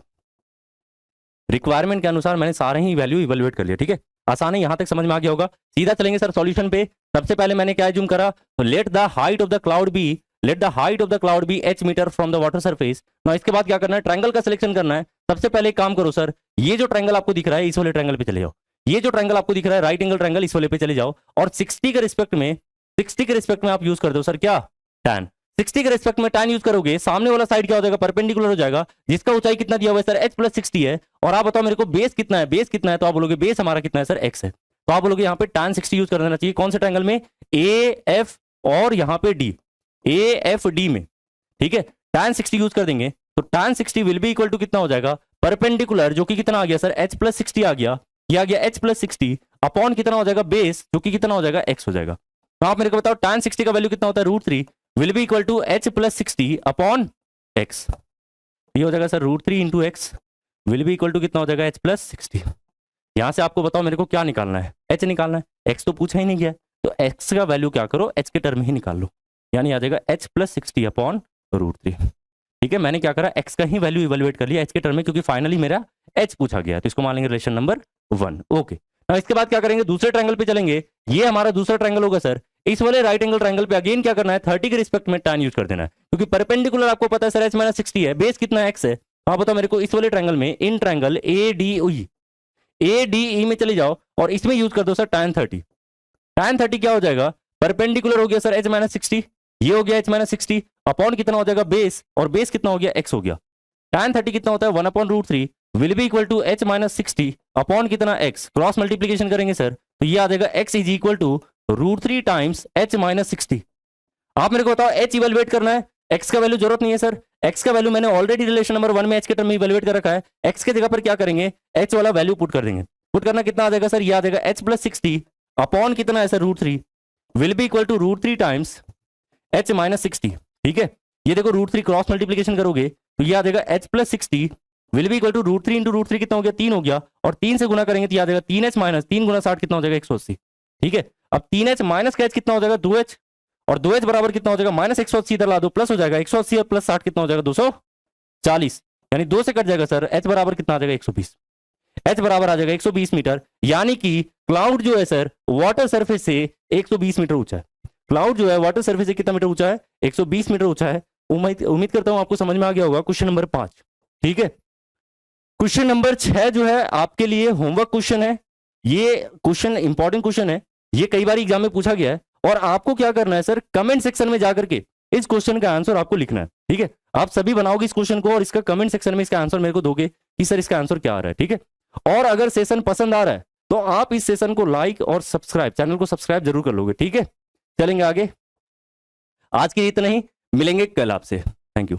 रिक्वायरमेंट के अनुसार मैंने सारे ही वैल्यू इवेल्युएट कर लिया। ठीक है, आसान है, यहां तक समझ में आ गया होगा। सीधा चलेंगे सर सॉल्यूशन पे। सबसे पहले मैंने क्या जूम करा, तो let the height of the cloud be h metre from the water surface. ना इसके बाद क्या करना है, ट्रायंगल का सिलेक्शन करना है। सबसे पहले एक काम करो सर, ये जो ट्रायंगल आपको दिख रहा है इस वाले ट्रायंगल पे चले जाओ। ये जो ट्रायंगल आपको दिख रहा है राइट एंगल ट्रायंगल, इस वाले पे चले जाओ, और 60 के रिस्पेक्ट में आप यूज कर दो सर क्या, tan। 60 के रिस्पेक्ट में tan यूज करोगे, सामने वाला साइड क्या हो जाएगा, परपेंडिकुलर हो जाएगा, जिसका ऊंचाई कितना दिया हुआ है सर, h प्लस 60 है। और आप बताओ मेरे को बेस कितना है, तो आप बोलोगे बेस हमारा कितना है सर, x है। तो आप बोलोगे यहाँ पे tan 60 यूज कर देना चाहिए। कौन से ट्रायंगल में, ए एफ और यहाँ पे डी, ए एफ डी में। ठीक है, tan 60 यूज कर देंगे तो tan 60 will be equal to कितना हो जाएगा, परपेंडिकुलर जो कि कितना आ गया सर, h प्लस 60 आ गया, ये आ गया h प्लस 60 अपॉन कितना हो जाएगा, बेस जो कि कितना हो जाएगा, x हो जाएगा। तो आप मेरे को बताओ tan 60 का वैल्यू कितना होता है, √3 will be equal to h plus 60 upon x। ये हो जाएगा sir √3 into x will be equal to कितना हो जाएगा, h प्लस 60। यहां से आपको बताओ मेरे को क्या निकालना है, h निकालना है, x तो पूछा ही नहीं गया, तो x का वैल्यू क्या करो, h के टर्म ही निकाल लो, यानी आ जाएगा h प्लस 60 अपॉन √3। ठीक है, मैंने क्या करा, x का ही वैल्यू इवेल्युएट कर लिया h के टर्म में, क्योंकि फाइनली मेरा h पूछा गया, तो इसको मान लेंगे रिलेशन नंबर 1। ओके, इसके बाद क्या करेंगे, दूसरे ट्रायंगल पे चलेंगे। ये हमारा दूसरा ट्रायंगल होगा सर, इस वाले राइट एंगल ट्रायंगल पे अगेन क्या करना है, 30 के रिस्पेक्ट में tan यूज कर देना है, क्योंकि परपेंडिकुलर आपको पता है सर h माइनस 60 है, बेस कितना x है। तो आप बताओ मेरे को इस वाले ट्रायंगल में, इन ट्रायंगल ADE में चले जाओ और इसमें यूज कर दो सर tan 30। tan 30 क्या हो जाएगा, परपेंडिकुलर हो गया सर h माइनस 60, ये हो गया h माइनस 60 अपॉन कितना हो जाएगा, बेस, और बेस कितना हो गया, x हो गया। tan 30 कितना होता है, 1 upon √3 will be equal to h minus 60 upon कितना x, क्रॉस मल्टीप्लीकेशन करेंगे सर तो ये आ जाएगा x is equal to √3 times h minus 60। आप मेरे को बताओ h इवेल्युएट करना है, x का वैल्यू जरूरत नहीं है सर, x का वैल्यू मैंने ऑलरेडी रिलेशन नंबर 1 में h के टर्म में इवेल्युएट कर रखा है। x के जगह पर क्या करेंगे, h वाला वैल्यू पुट कर देंगे। पुट करना कितना आ जाएगा सर, ये आ जाएगा h प्लस 60 अपॉन कितना है sir, √3 will be equal to √3 times h minus 60। ठीक है, ये देखो √3 क्रॉस मल्टीप्लीकेशन करोगे तो ये आ जाएगा h plus 60 will be equal to √3 into √3 कितना हो गया, 3 हो गया, और 3 से गुना करेंगे तो ये आ जाएगा 3h माइनस 3 गुना 60 कितना हो जाएगा, 180। ठीक है, अब 3h माइनस का h कितना हो जाएगा, 2h, और 2h बराबर कितना हो जाएगा, माइनस 180 इधर ला दो, प्लस हो जाएगा 180 और प्लस 60 कितना हो जाएगा, 240, यानी 2 से कट जाएगा सर, h बराबर कितना आ जाएगा, 120। h बराबर आ जाएगा 120 मीटर, यानी कि क्लाउड जो है सर वाटर सरफेस से 120 मीटर ऊंचा है। क्लाउड जो है वाटर सरफेस से कितना मीटर ऊंचा है, 120 मीटर ऊंचा है। उम्मीद करता हूं आपको समझ में आ गया होगा। Question number 5। ठीक है, क्वेश्चन नंबर 6 जो है आपके लिए होमवर्क क्वेश्चन है। ये क्वेश्चन इंपॉर्टेंट क्वेश्चन है, ये कई बार एग्जाम में पूछा गया है, और आपको क्या करना है सर, कमेंट सेक्शन में जाकर के इस क्वेश्चन का आंसर आपको लिखना है। ठीक है, आप सभी बनाओगे इस क्वेश्चन को और इसका कमेंट सेक्शन में इसका आंसर मेरे को दोगे कि सर इसका आंसर क्या आ रहा है। ठीक है, और अगर सेशन पसंद आ रहा है तो आप इस सेशन को लाइक और सब्सक्राइब, चैनल को सब्सक्राइब जरूर कर लोगे। ठीक है, चलेंगे आगे। आज के लिए इतना ही, मिलेंगे कल आपसे। Thank you.